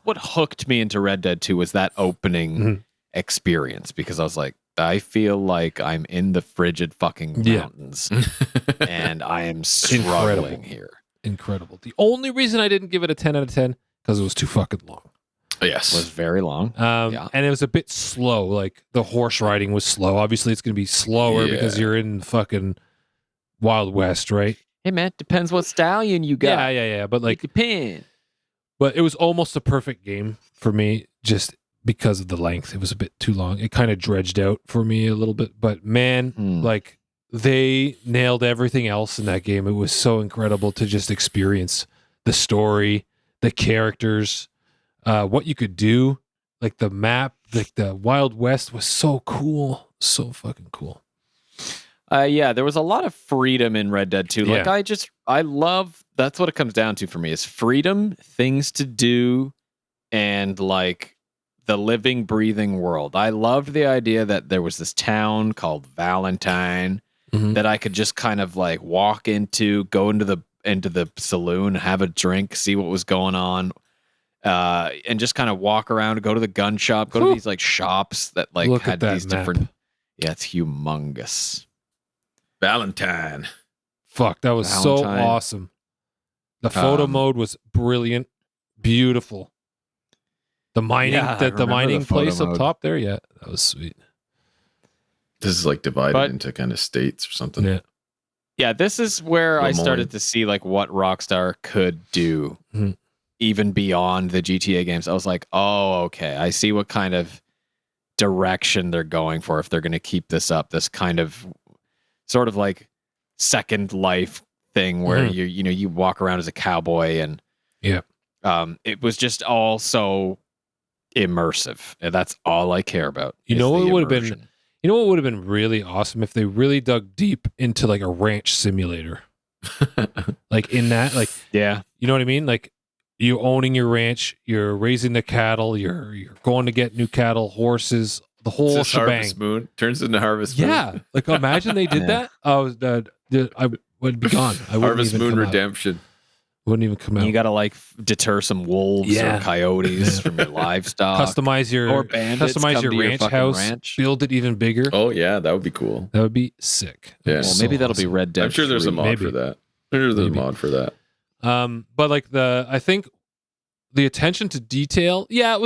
what hooked me into Red Dead 2 was that opening experience, because I was like, I feel like I'm in the frigid fucking mountains and I am struggling here. Incredible. The only reason I didn't give it a 10 out of 10 because it was too fucking long. Yes. It was very long. And it was a bit slow. Like the horse riding was slow. Obviously it's going to be slower because you're in fucking Wild West, right? Hey man, depends what stallion you got. Yeah. But like, it depends. But it was almost a perfect game for me, just because of the length. It was a bit too long. It kind of dredged out for me a little bit. But man, like they nailed everything else in that game. It was so incredible to just experience the story, the characters, what you could do. Like the map, like the Wild West was so cool. So fucking cool. There was a lot of freedom in Red Dead 2. Like I love, that's what it comes down to for me is freedom, things to do, and like the living, breathing world. I loved the idea that there was this town called Valentine that I could just kind of like walk into, go into the saloon, have a drink, see what was going on, and just kind of walk around, go to the gun shop, go to these like shops that like had these different. Yeah, it's humongous. Valentine. Fuck, that was so awesome. The photo mode was brilliant, beautiful. The mining, the mining place up top there, that was sweet. This is like divided into kind of states or something. Yeah, this is where I started to see like what Rockstar could do, even beyond the GTA games. I was like, oh, okay, I see what kind of direction they're going for if they're going to keep this up. This kind of sort of like Second Life thing where you walk around as a cowboy and it was just all so immersive, and that's all I care about. You know what would have been really awesome if they really dug deep into like a ranch simulator. Like in that, like you know what I mean? Like you owning your ranch, you're raising the cattle, you're going to get new cattle, horses, the whole shebang. Harvest Moon turns into Harvest Moon. Yeah, like imagine they did that. I would be gone. I Harvest Moon Redemption. Wouldn't even come out. You got to like deter some wolves or coyotes from your livestock. Customize your ranch house. Build it even bigger. Oh yeah, that would be cool. That would be sick. Yeah. Well, maybe that'll be Red Dead. I'm sure there's a mod for that. There's a mod for that. But like I think the attention to detail, it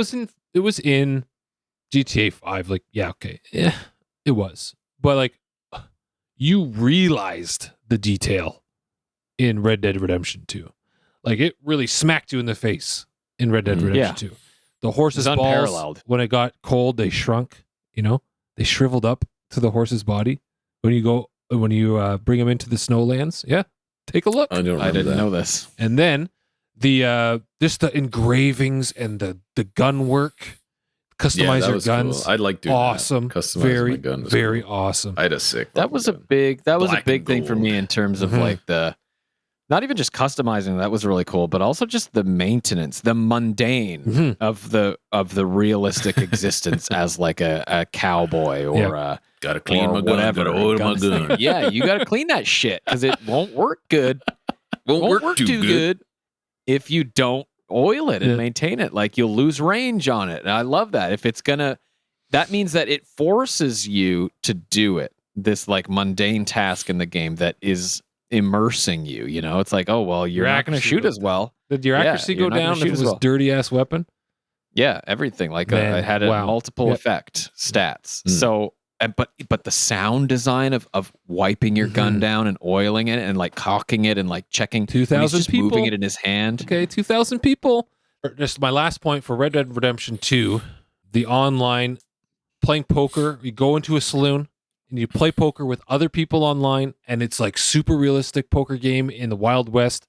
was in GTA 5. Like, it was. But like you realized the detail in Red Dead Redemption 2. Like it really smacked you in the face in Red Dead Redemption 2. The horse's balls, when it got cold, they shrunk. They shriveled up to the horse's body. When you bring them into the snowlands, take a look. I didn't know this. And then the just the engravings and the gun work, customize your guns. Cool. I'd like doing awesome. That. Customize very, my gun. very cool. awesome. I had a sick. That was gun. a big thing for me in terms of like the. Not even just customizing, that was really cool, but also just the maintenance, the mundane of the realistic existence as like a cowboy or gotta clean my whatever. Gun, gotta oil my gun. Yeah, you gotta clean that shit because it won't work good. Won't work too good if you don't oil it and maintain it. Like you'll lose range on it. And I love that. If it's that means that it forces you to do it. This like mundane task in the game that is immersing you. You know, it's like, oh well, you're not going to shoot as well. Did your accuracy go down if it was a dirty ass weapon? Yeah, everything. Like Man, it had a multiple effect stats. So, but the sound design of wiping your gun down and oiling it and like cocking it and like checking 2,000 people moving it in his hand. Okay, 2,000 people. Just my last point for Red Dead Redemption 2, the online playing poker. You go into a saloon and you play poker with other people online, and it's like super realistic poker game in the Wild West.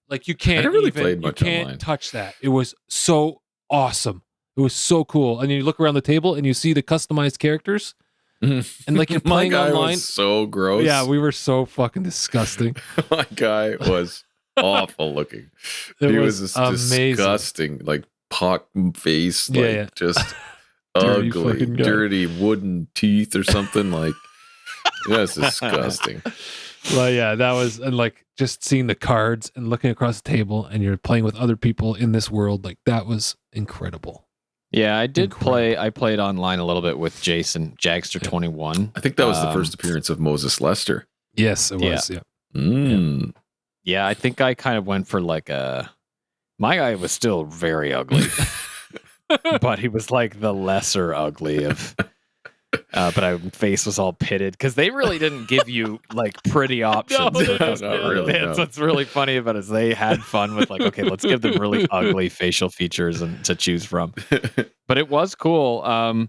Like you can't online. Touch that. It was so awesome. It was so cool. And you look around the table and you see the customized characters. And like you're playing my guy online. Was so gross. Yeah, we were so fucking disgusting. My guy was awful looking. He was disgusting, like pock face, like just ugly, dirty wooden teeth or something. Like, that's disgusting. Well, yeah, that was, and like just seeing the cards and looking across the table and you're playing with other people in this world, like that was incredible. Yeah, I did play. I played online a little bit with Jason Jagster21. I think that was the first appearance of Moses Lester. Yes, it was. Yeah, I think I kind of went for like my guy was still very ugly, but he was like the lesser ugly of. But my face was all pitted because they really didn't give you like pretty options. Not really. That's what's really funny about it is they had fun with like, okay, let's give them really ugly facial features and to choose from. But it was cool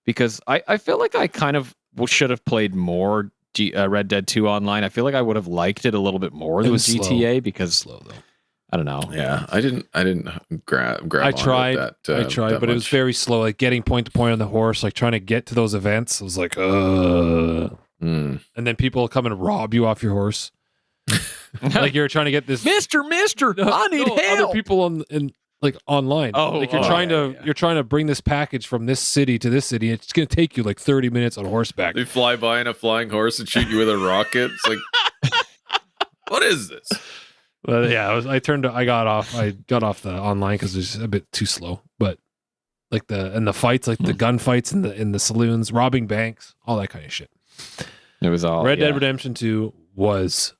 because I feel like I kind of should have played more Red Dead 2 online. I feel like I would have liked it a little bit more than GTA because slow though. I don't know. Yeah, I didn't grab. I tried. I tried, but it was very slow. Like getting point to point on the horse, like trying to get to those events. I was like, And then people come and rob you off your horse. Like you're trying to get this, Mister. I need help. Other people like online. Like you're trying to bring this package from this city to this city. It's going to take you like 30 minutes on horseback. They fly by in a flying horse and shoot you with a rocket. It's like, what is this? But yeah, I got off the online because it was a bit too slow. But like the fights, like the gunfights in the saloons, robbing banks, all that kind of shit. It was all Red Dead Redemption 2 was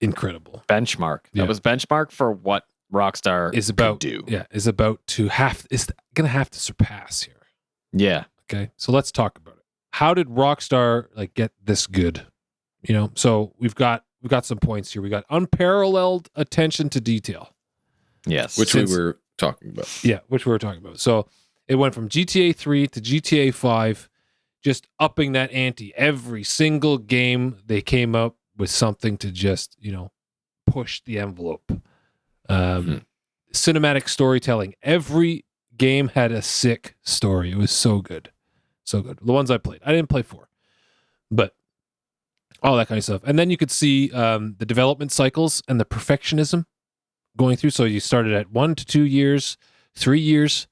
incredible. Benchmark. That was benchmark for what Rockstar is about to do. Yeah, is gonna have to surpass here. Yeah. Okay. So let's talk about it. How did Rockstar like get this good? You know, so we've got some points here. We got unparalleled attention to detail. Yes. Which we were talking about. Yeah, which we were talking about. So it went from GTA 3 to GTA 5, just upping that ante. Every single game they came up with something to just, push the envelope. Cinematic storytelling. Every game had a sick story. It was so good. So good. The ones I played. I didn't play 4. But all that kind of stuff. And then you could see the development cycles and the perfectionism going through. So you started at 1 to 2 years, 3 years,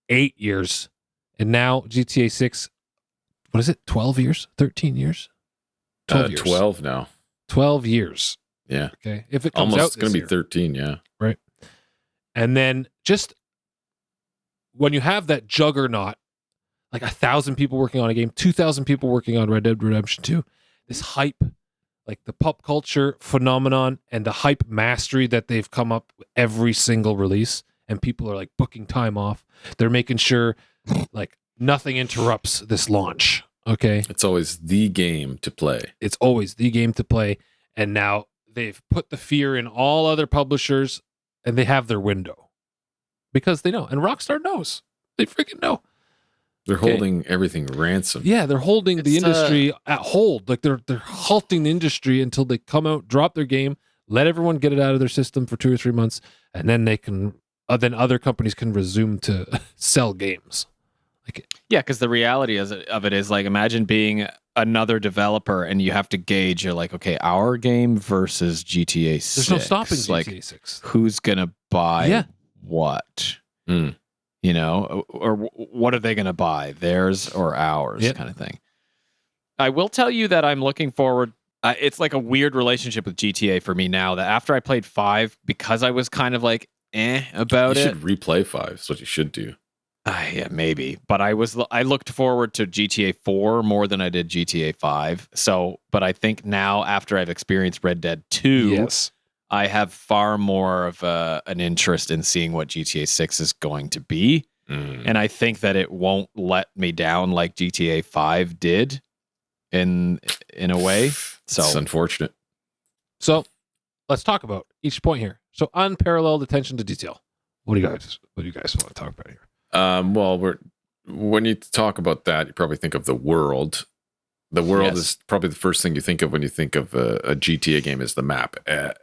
8 years. And now GTA 6, what is it? 12 years? 13 years? 12 years. 12 now. 12 years. Yeah. Okay. If it comes out, it's going to be 13. Yeah. Right. And then just when you have that juggernaut, like 1,000 people working on a game, 2,000 people working on Red Dead Redemption 2, this hype, like the pop culture phenomenon and the hype mastery that they've come up with every single release, and people are like booking time off. They're making sure like nothing interrupts this launch. Okay. It's always the game to play. It's always the game to play. And now they've put the fear in all other publishers, and they have their window because they know. And Rockstar knows. They freaking know. They're holding everything ransom. Yeah, they're holding the industry at hold. Like they're halting the industry until they come out, drop their game, let everyone get it out of their system for 2 or 3 months, and then they can. Then other companies can resume to sell games. Yeah, because the reality of it is like, imagine being another developer and you have to gauge. You're like, okay, our game versus GTA 6. There's no stopping like, GTA 6. Who's gonna buy what? Or what are they going to buy? Theirs or ours, kind of thing. I will tell you that I'm looking forward. It's like a weird relationship with GTA for me now that after I played 5, because I was kind of like, about it. You should replay 5. That's what you should do. Yeah, maybe. But I looked forward to GTA 4 more than I did GTA 5. So, but I think now after I've experienced Red Dead 2, Yes. I have far more of an interest in seeing what GTA 6 is going to be. And I think that it won't let me down like GTA 5 did in a way. So It's unfortunate. So let's talk about each point here. So unparalleled attention to detail. What do you guys want to talk about here? Well, when you talk about that, you probably think of the world. The world is probably the first thing you think of when you think of a GTA game is the map.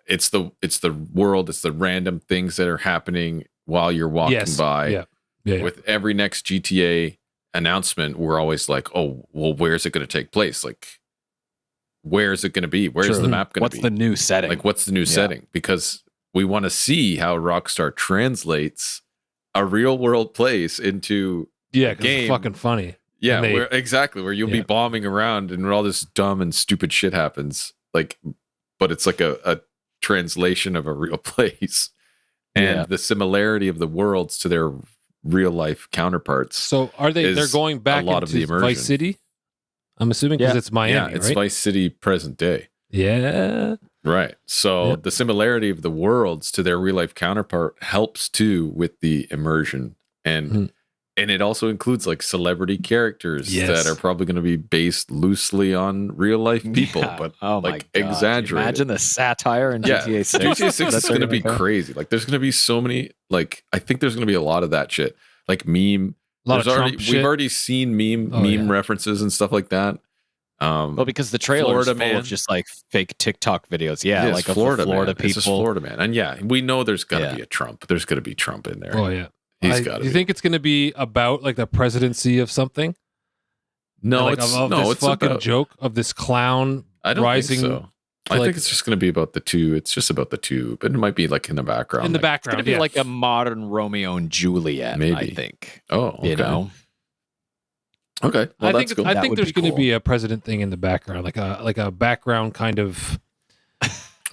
It's the world. It's the random things that are happening while you're walking by. Yeah. With every next GTA announcement, we're always like, oh, well, where's it going to take place? Like, where is it going to be? Where's the map going to be? What's the new setting? Like, what's the new setting? Because we want to see how Rockstar translates a real world place into a game. It's fucking funny. Yeah, where you'll be bombing around and all this dumb and stupid shit happens. Like, but it's like a translation of a real place, and the similarity of the worlds to their real life counterparts. So are they? They're going back a lot of the immersion. Vice City. I'm assuming because it's Miami. Yeah, it's right? Vice City present day. Yeah. Right. So the similarity of the worlds to their real life counterpart helps too with the immersion. And it also includes like celebrity characters that are probably going to be based loosely on real life people, but like exaggerated. Imagine the satire in GTA 6. GTA 6 is going to be crazy. Like there's going to be so many, like I think there's going to be a lot of that shit. Like meme. We've already seen meme references and stuff like that. Well, because the trailer is full of just like fake TikTok videos. Yeah, like Florida people. It's just Florida man. And we know there's got to be a Trump. There's going to be Trump in there. Oh, yeah. He's got to be. Do you think it's going to be about like the presidency of something? No, like, it's this fucking about, joke of this clown I don't rising. think so. I think it's just going to be about the two. It's just about the two, but it might be like in the background. In the background, it's going to be like a modern Romeo and Juliet, maybe. I think. Oh, okay. You know? Okay, well, I think there's going to be a president thing in the background, like a background kind of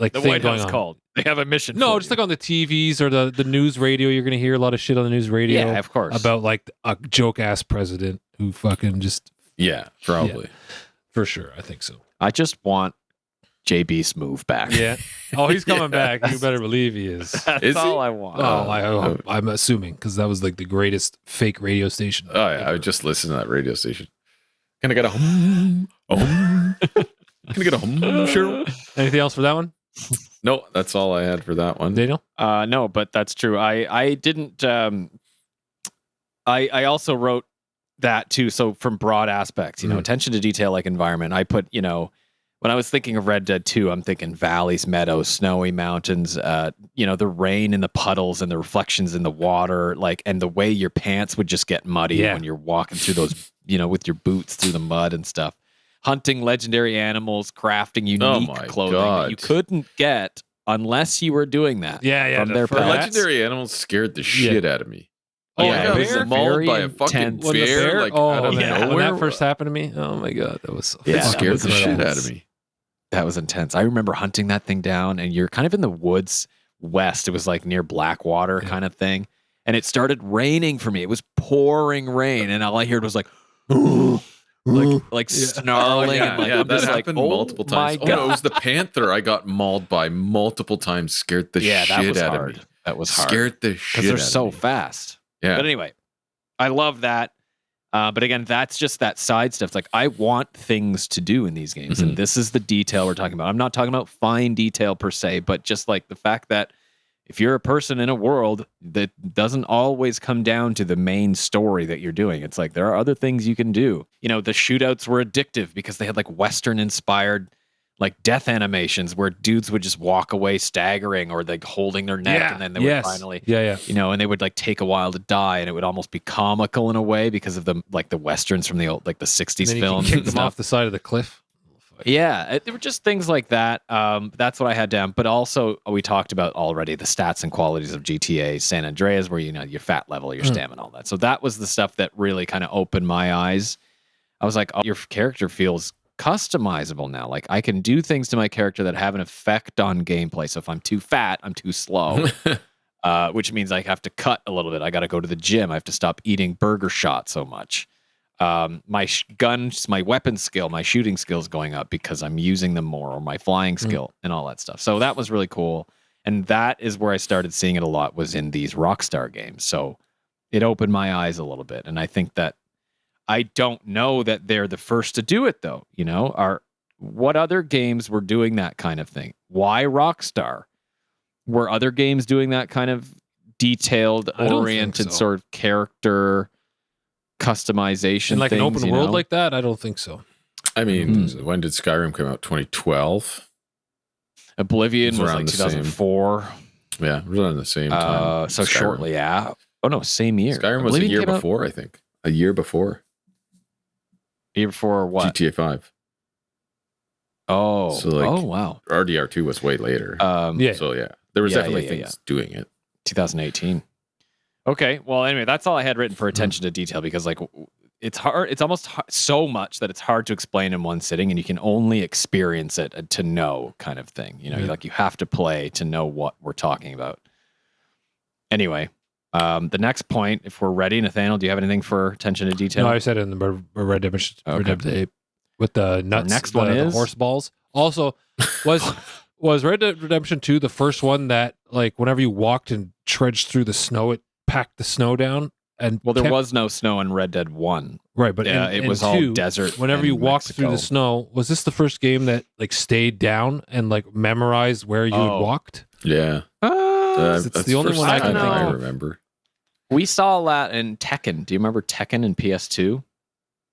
like the thing White going House on. called. They have a mission. No, just like on the TVs or the news radio. You're going to hear a lot of shit on the news radio. Yeah, of course. About like a joke ass president who fucking just. Yeah, probably. Yeah, for sure, I think so. I just want JB's move back. Yeah. Oh, he's coming back. You better believe he is. That's all I want. I'm assuming because that was like the greatest fake radio station. Oh yeah, I would just listen to that radio station. Can I get a home? Can I get a home? Sure. Anything else for that one? No, that's all I had for that one. Daniel? No, but that's true. I didn't. I also wrote that too. So from broad aspects, attention to detail, like environment. I put, when I was thinking of Red Dead 2, I'm thinking valleys, meadows, snowy mountains, the rain and the puddles and the reflections in the water, like, and the way your pants would just get muddy when you're walking through those, with your boots through the mud and stuff. Hunting legendary animals, crafting unique clothing that you couldn't get unless you were doing that. Yeah. From their legendary animals scared the shit out of me. Oh, yeah, I was mauled by a fucking bear. Like, out of nowhere. When that first happened to me, oh my god, that was it scared the shit out of me. That was intense. I remember hunting that thing down, and you're kind of in the woods west. It was like near Blackwater kind of thing, and it started raining for me. It was pouring rain, and all I heard was like, snarling. And that happened multiple times. Oh no, it was the panther I got mauled by multiple times. Scared the shit out of me. That was hard. Scared the shit because they're so fast. Yeah. But anyway, I love that. But again, that's just that side stuff. It's like, I want things to do in these games. And this is the detail we're talking about. I'm not talking about fine detail per se, but just like the fact that if you're a person in a world that doesn't always come down to the main story that you're doing, it's like there are other things you can do. The shootouts were addictive because they had like Western inspired like death animations where dudes would just walk away staggering or like holding their neck and then they would finally and they would like take a while to die, and it would almost be comical in a way because of the like the Westerns from the old like the 60s films. Kick them off the side of the cliff. Yeah, there were just things like that. That's what I had down. But also, we talked about already the stats and qualities of GTA San Andreas, where your fat level, your stamina, all that. So that was the stuff that really kind of opened my eyes. I was like, oh, your character feels customizable now. Like I can do things to my character that have an effect on gameplay. So if I'm too fat, I'm too slow. which means I have to cut a little bit. I got to go to the gym. I have to stop eating burger shot so much. My my weapon skill, my shooting skills going up because I'm using them more, or my flying skill and all that stuff. So that was really cool. And that is where I started seeing it a lot, was in these Rockstar games. So it opened my eyes a little bit. And I think that I don't know that they're the first to do it, though. What other games were doing that kind of thing? Why Rockstar? Were other games doing that kind of detailed, oriented sort of character customization in like things, an open world like that? I don't think so. I mean, when did Skyrim come out? 2012? Oblivion was like 2004. Yeah, it was around the same time. So Skyrim. Shortly, yeah. Oh no, same year. Skyrim was Oblivion a year before, I think. A year before. Year before what? GTA 5. Oh, so like, oh wow. RDR2 was way later. Yeah. So yeah, there was definitely things doing it. 2018. Okay, well anyway, that's all I had written for attention to detail, because like it's hard. It's almost so much that it's hard to explain in one sitting, and you can only experience it to know, kind of thing. Like you have to play to know what we're talking about. Anyway, the next point, if we're ready, Nathaniel, do you have anything for attention to detail? No, I said it in the Red Dead Redemption with the nuts. Our next one is the horse balls. Also, was Red Dead Redemption 2 the first one that, like, whenever you walked and trudged through the snow, it packed the snow down? And there was no snow in Red Dead 1. Right, but it was all desert. Whenever you walked through the snow, was this the first game that like stayed down and like memorized where you had walked? Yeah. It's the only one I can think I of. remember. We saw that in Tekken. Do you remember Tekken in PS2?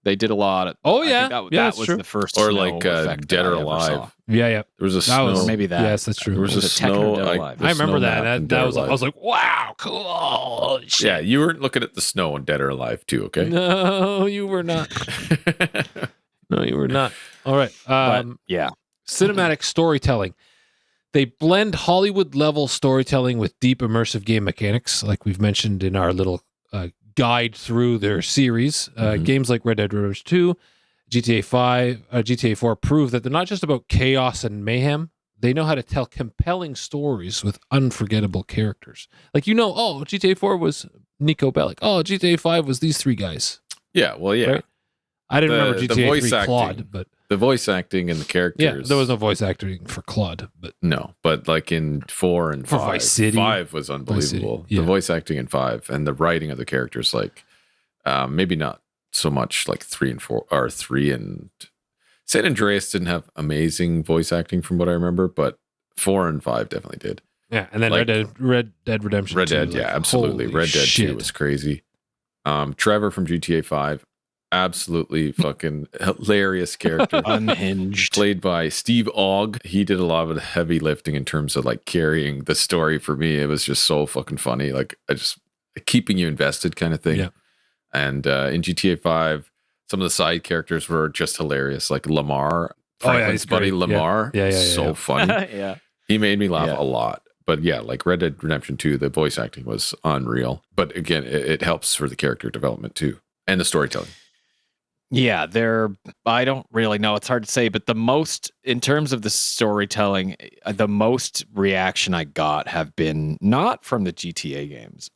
They did a lot of. Oh yeah, that that's was true. the first. Or like Dead or Alive. Yeah. There was a snow. Maybe that. Yes, that's true. There was a snow. I remember that. That was. I was like, wow, cool. Shit. Yeah, you weren't looking at the snow in Dead or Alive too. Okay. No, you were not. No, you were not. All right. Yeah. Cinematic storytelling. They blend Hollywood level storytelling with deep immersive game mechanics, like we've mentioned in our little guide through their series. Games like Red Dead Redemption 2, GTA 5, GTA 4 prove that they're not just about chaos and mayhem. They know how to tell compelling stories with unforgettable characters. Like, GTA 4 was Nico Bellic. Oh, GTA 5 was these three guys. Yeah, well, yeah. Right? I didn't remember GTA 3 Claude, but the voice acting and the characters. Yeah, there was no voice acting for Claude, but no, but like in 4 and 5, Vice City. 5 was unbelievable. Yeah. The voice acting in 5 and the writing of the characters, like maybe not so much like 3 and 4 or 3 and San Andreas didn't have amazing voice acting from what I remember, but 4 and 5 definitely did. Yeah, and then like, Red Dead Redemption 2. Red Dead, yeah, absolutely. Red Dead 2 was crazy. Trevor from GTA 5. Absolutely fucking hilarious character. Unhinged. Played by Steve Ogg. He did a lot of the heavy lifting in terms of like carrying the story for me. It was just so fucking funny. Like keeping you invested kind of thing. Yeah. And in GTA 5, some of the side characters were just hilarious. Like Lamar, Franklin's buddy Lamar. Yeah. So funny. Yeah. He made me laugh a lot. But yeah, like Red Dead Redemption 2, the voice acting was unreal. But again, it helps for the character development too. And the storytelling. Yeah, I don't really know. It's hard to say, but in terms of the storytelling, the most reaction I got have been not from the GTA games.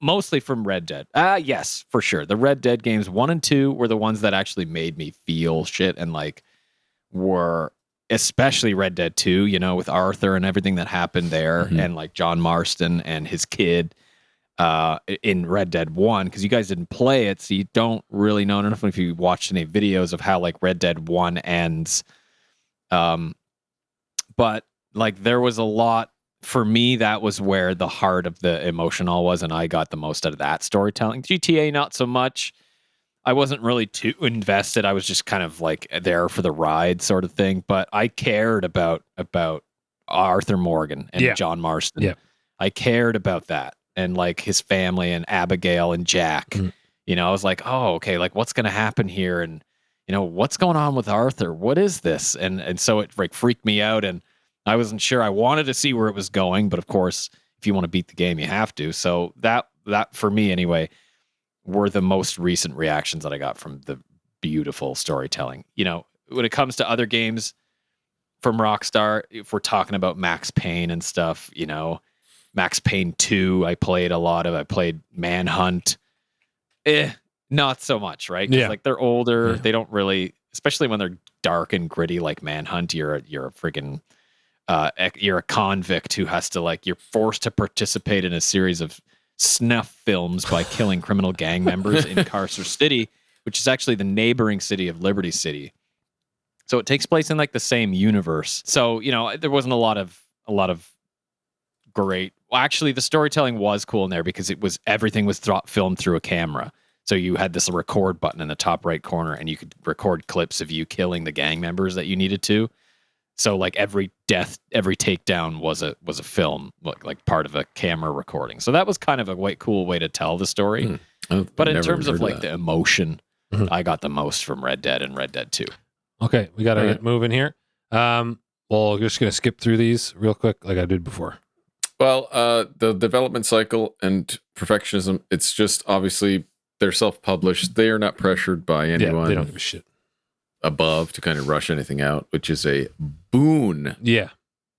Mostly from Red Dead. Yes, for sure. The Red Dead games 1 and 2 were the ones that actually made me feel shit, and like were especially Red Dead 2, with Arthur and everything that happened there, and like John Marston and his kid. In Red Dead 1, because you guys didn't play it, so you don't really know. I don't know if you watched any videos of how like Red Dead 1 ends. But like there was a lot, for me, that was where the heart of the emotion all was, and I got the most out of that storytelling. GTA, not so much. I wasn't really too invested. I was just kind of like there for the ride sort of thing, but I cared about Arthur Morgan and John Marston. Yeah. I cared about that. And like his family and Abigail and Jack, I was like, oh, okay, like what's going to happen here? And, what's going on with Arthur? What is this? And so it like freaked me out, and I wasn't sure. I wanted to see where it was going, but of course, if you want to beat the game, you have to. So that for me anyway, were the most recent reactions that I got from the beautiful storytelling. When it comes to other games, from Rockstar. If we're talking about Max Payne and stuff, Max Payne 2, I played a lot of. I played Manhunt. Not so much, right? 'Cause, like, they're older. They don't really, especially when they're dark and gritty like Manhunt. You're a freaking you're a convict who has to, like, you're forced to participate in a series of snuff films by killing criminal gang members in Carcer City, which is actually the neighboring city of Liberty City. So it takes place in, like, the same universe. So, there wasn't a lot of great. Well, actually, the storytelling was cool in there because everything was filmed through a camera. So you had this record button in the top right corner, and you could record clips of you killing the gang members that you needed to. So, like, every death, every takedown was a film, like part of a camera recording. So that was kind of a cool way to tell the story. But in terms of, like, the emotion, I got the most from Red Dead and Red Dead 2. Okay, we got to get moving here. Well, we're just going to skip through these real quick like I did before. Well, the development cycle and perfectionism, it's just obviously they're self-published. They are not pressured by anyone. Yeah, they don't give a shit above to kind of rush anything out, which is a boon. Yeah.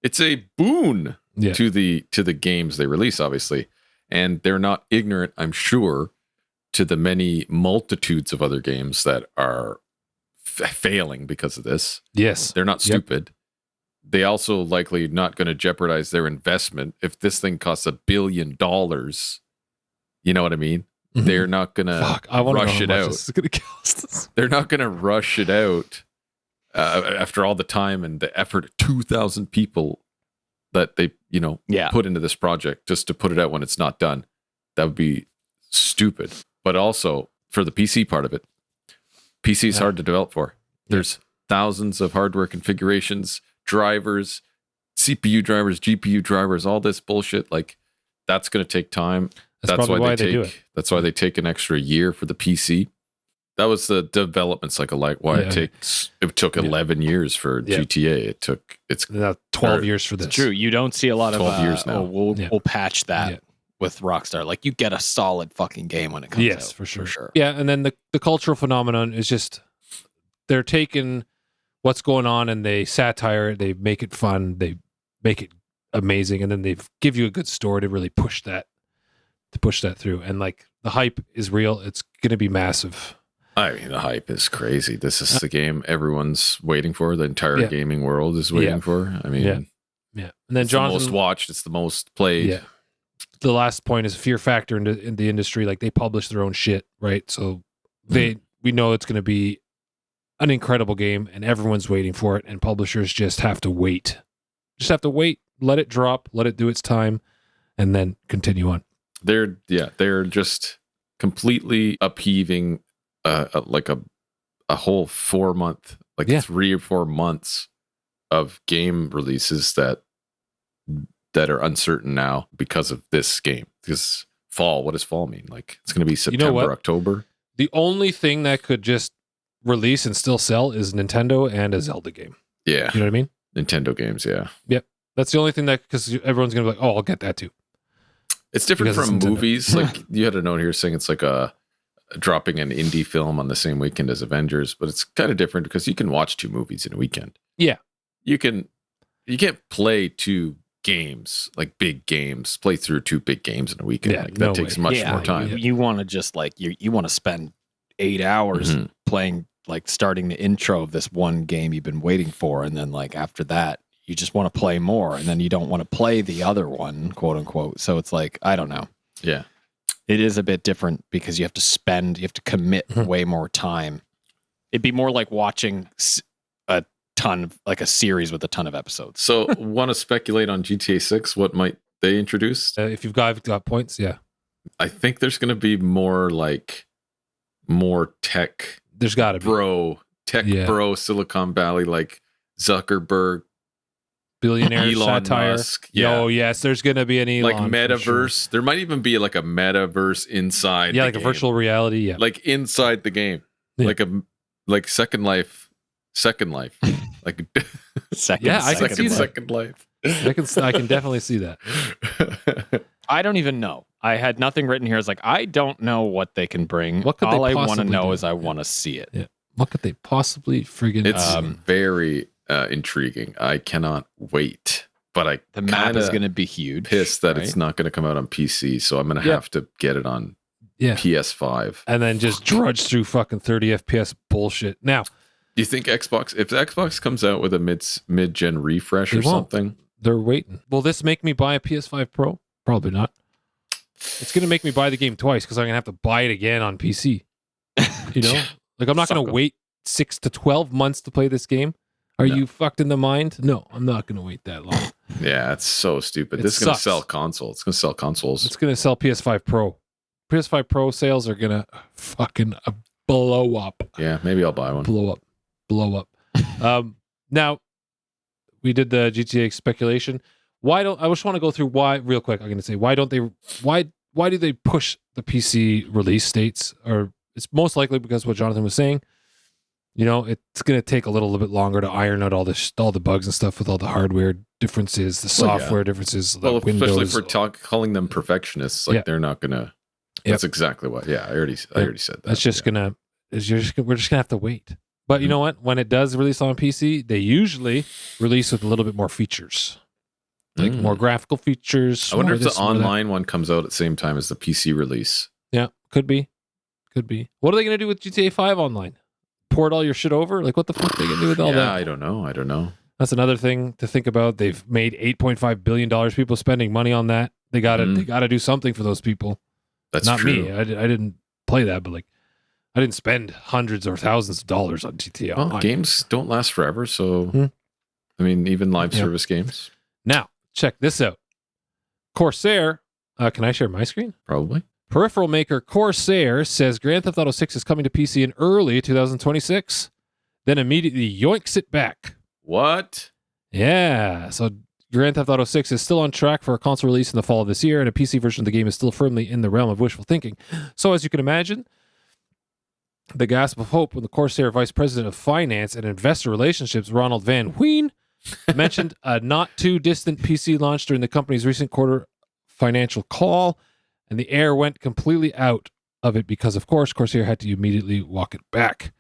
It's a boon to the games they release, obviously. And they're not ignorant, I'm sure, to the many multitudes of other games that are failing because of this. Yes. They're not stupid. They also likely not going to jeopardize their investment. If this thing costs $1 billion, you know what I mean? They're not going to rush it out. They're not going to rush it out after all the time and the effort of 2,000 people that they, put into this project just to put it out when it's not done. That would be stupid. But also, for the PC part of it, PC is hard to develop for. There's thousands of hardware configurations, drivers, CPU drivers, GPU drivers, all this bullshit. Like, that's going to take time. That's why they do it. That's why they take an extra year for the PC. That was the development cycle, like why it took 11 years for GTA. It's 12 years for this. It's true. You don't see a lot of 12 years now. We'll patch that with Rockstar. Like, you get a solid fucking game when it comes out. Yes, for sure. Yeah, and then the cultural phenomenon is just they're taking what's going on and they satire it, they make it fun, they make it amazing, and then they give you a good story to really push that through. And, like, the hype is real. It's going to be massive. I mean, the hype is crazy. This is the game everyone's waiting for. The entire gaming world is waiting for. I mean, And then it's Jonathan, the most watched. It's the most played. Yeah. The last point is fear factor in the industry. Like, they publish their own shit, right? So we know it's going to be an incredible game, and everyone's waiting for it. And publishers just have to wait. Let it drop. Let it do its time, and then continue on. They're just completely upheaving like a whole 4 month, 3 or 4 months of game releases that are uncertain now because of this game. Because fall, what does fall mean? Like, it's going to be September, October. The only thing that could just release and still sell is Nintendo and a Zelda game. Yeah. You know what I mean? Nintendo games, yeah. Yep. That's the only thing because everyone's going to be like, oh, I'll get that too. It's different from movies. Like, you had a note here saying it's like dropping an indie film on the same weekend as Avengers, but it's kind of different because you can watch 2 movies in a weekend. Yeah. You can't play 2 games, like big games, play through 2 big games in a weekend. Yeah, like, that takes much more time. You want to just, like, you want to spend 8 hours playing, like, starting the intro of this one game you've been waiting for, and then, like, after that you just want to play more, and then you don't want to play the other one, quote unquote. So it's like, I don't know. Yeah. It is a bit different because you have to commit way more time. It'd be more like watching a series with a ton of episodes. So, want to speculate on GTA 6? What might they introduce? If you've got points, yeah. I think there's going to be more tech. There's got to be bro, Silicon Valley, like Zuckerberg, billionaire Elon satire. Musk. Yeah. Oh yes, there's gonna be an Elon, like metaverse. Sure. There might even be like a metaverse inside. Yeah, the like game. a virtual reality. Yeah, like inside the game. Yeah. Like Second Life. Like I can see that. Second Life. I can definitely see that. I don't even know. I had nothing written here. It's like, I don't know what they can bring. What could All they I want to possibly know do? is I want to see it. Yeah. What could they possibly friggin' It's very intriguing. I cannot wait. But The map is going to be huge. Pissed that it's not going to come out on PC, so I'm going to have to get it on PS5. And then just drudge through fucking 30 FPS bullshit. Now, do you think Xbox, if the Xbox comes out with a mid-gen refresh or something? They're waiting. Will this make me buy a PS5 Pro? Probably not. It's going to make me buy the game twice because I'm going to have to buy it again on PC. You know? Like, I'm not going to wait 6 to 12 months to play this game. Are you fucked in the mind? No, I'm not going to wait that long. Yeah, it's so stupid. This is going to sell consoles. It's going to sell consoles. It's going to sell PS5 Pro. PS5 Pro sales are going to fucking blow up. Yeah, maybe I'll buy one. Blow up. Now, we did the GTA speculation. I just want to go through why, real quick. I'm going to say, why do they push the PC release dates? Or it's most likely because what Jonathan was saying. You know, it's going to take a little bit longer to iron out all the bugs and stuff with all the hardware differences, the software differences. Well, Windows. especially for calling them perfectionists, like they're not going to. That's exactly what. Yeah, I already said that. That's just we're just gonna have to wait. But you know what? When it does release on PC, they usually release with a little bit more features, like more graphical features. I wonder if the online one comes out at the same time as the PC release. Yeah, could be. What are they going to do with GTA 5 online? Port all your shit over? Like, what the fuck are they going to do with all that? I don't know. That's another thing to think about. They've made $8.5 billion. People spending money on that. They gotta do something for those people. That's not true. me. I didn't play that, but like, I didn't spend hundreds or thousands of dollars on GTA Well, Online. games don't last forever, so I mean, even live service games. Now, check this out. Corsair. Can I share my screen? Probably. Peripheral maker Corsair says Grand Theft Auto 6 is coming to PC in early 2026, then immediately yoinks it back. What? Yeah. So Grand Theft Auto 6 is still on track for a console release in the fall of this year, and a PC version of the game is still firmly in the realm of wishful thinking. So as you can imagine, the gasp of hope when the Corsair Vice President of Finance and Investor Relationships, Ronald Van Ween, mentioned a not too distant PC launch during the company's recent quarter financial call, and the air went completely out of it because, of course, Corsair had to immediately walk it back.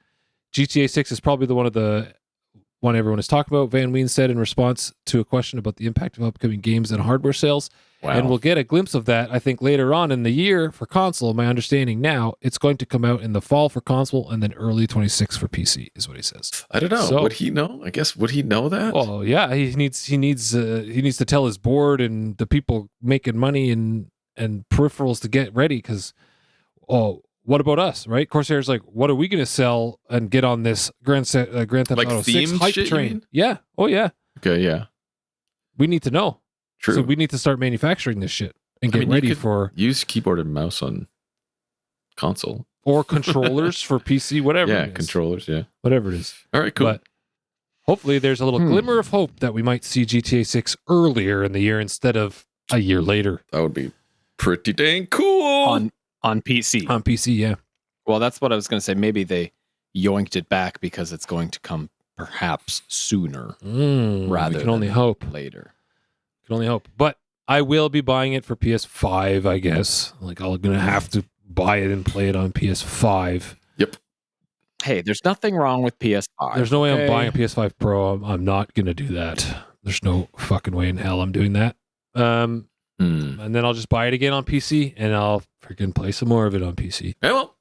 GTA 6 is probably the one everyone is talking about, Van Ween said in response to a question about the impact of upcoming games and hardware sales. Wow. And we'll get a glimpse of that, I think, later on in the year for console. My understanding now, it's going to come out in the fall for console and then early 26 for PC, is what he says. I don't know. So, would he know? I guess, would he know that? Oh, yeah. He needs to tell his board and the people making money and peripherals to get ready because, what about us, right? Corsair's like, what are we going to sell and get on this Grand Theft Auto 6 hype train? Yeah. Oh, yeah. Okay, yeah. We need to know. True. So we need to start manufacturing this shit and get ready for... Use keyboard and mouse on console. Or controllers for PC, whatever it is. Controllers, yeah. Whatever it is. All right, cool. But hopefully there's a little glimmer of hope that we might see GTA 6 earlier in the year instead of a year later. That would be pretty dang cool. On PC. On PC, yeah. Well, that's what I was going to say. Maybe they yoinked it back because it's going to come perhaps sooner rather we can only hope. Later. Can only hope. But I will be buying it for PS5, I guess. Like, I'm going to have to buy it and play it on PS5. Yep. Hey, there's nothing wrong with PS5. There's no way I'm buying a PS5 Pro. I'm not going to do that. There's no fucking way in hell I'm doing that. And then I'll just buy it again on PC, and I'll freaking play some more of it on PC. Yeah, well,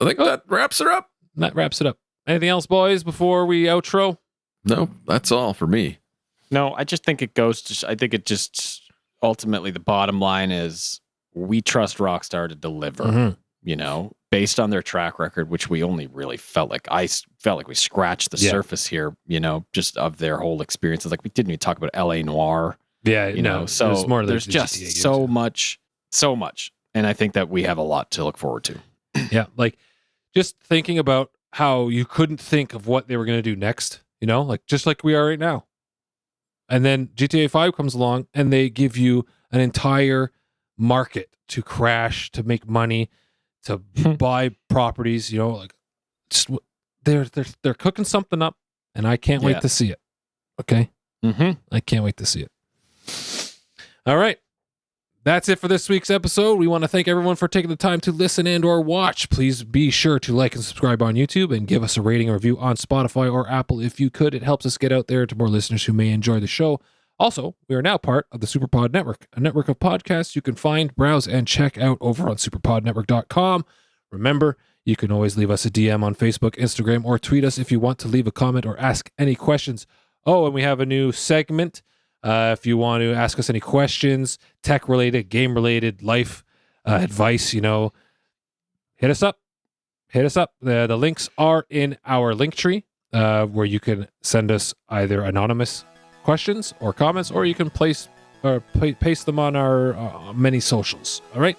I think that wraps it up. That wraps it up. Anything else, boys, before we outro? No, that's all for me. No, I just think it goes to... I think it just... Ultimately, the bottom line is we trust Rockstar to deliver, you know, based on their track record, which we only really felt like... I felt like we scratched the surface here, you know, just of their whole experiences. Like, we didn't even talk about L.A. Noire. Yeah, you know, so there's just so much. And I think that we have a lot to look forward to. Yeah, like just thinking about how you couldn't think of what they were going to do next, you know, like just like we are right now. And then GTA 5 comes along and they give you an entire market to crash, to make money, to buy properties, you know, like just, they're cooking something up and I can't wait to see it. Okay? I can't wait to see it. All right. that's it for this week's episode. We want to thank everyone for taking the time to listen and or watch. Please be sure to like and subscribe on YouTube and give us a rating and review on Spotify or Apple if you could. It helps us get out there to more listeners who may enjoy the show. Also, we are now part of the Superpod Network, a network of podcasts you can find, browse, and check out over on superpodnetwork.com. Remember, you can always leave us a DM on Facebook, Instagram, or tweet us if you want to leave a comment or ask any questions. Oh, and we have a new segment. If you want to ask us any questions, tech-related, game-related, life advice, hit us up. Hit us up. The links are in our link tree where you can send us either anonymous questions or comments, or you can paste them on our many socials. All right?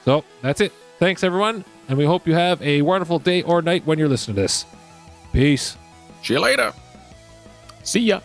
So that's it. Thanks, everyone, and we hope you have a wonderful day or night when you're listening to this. Peace. See you later. See ya.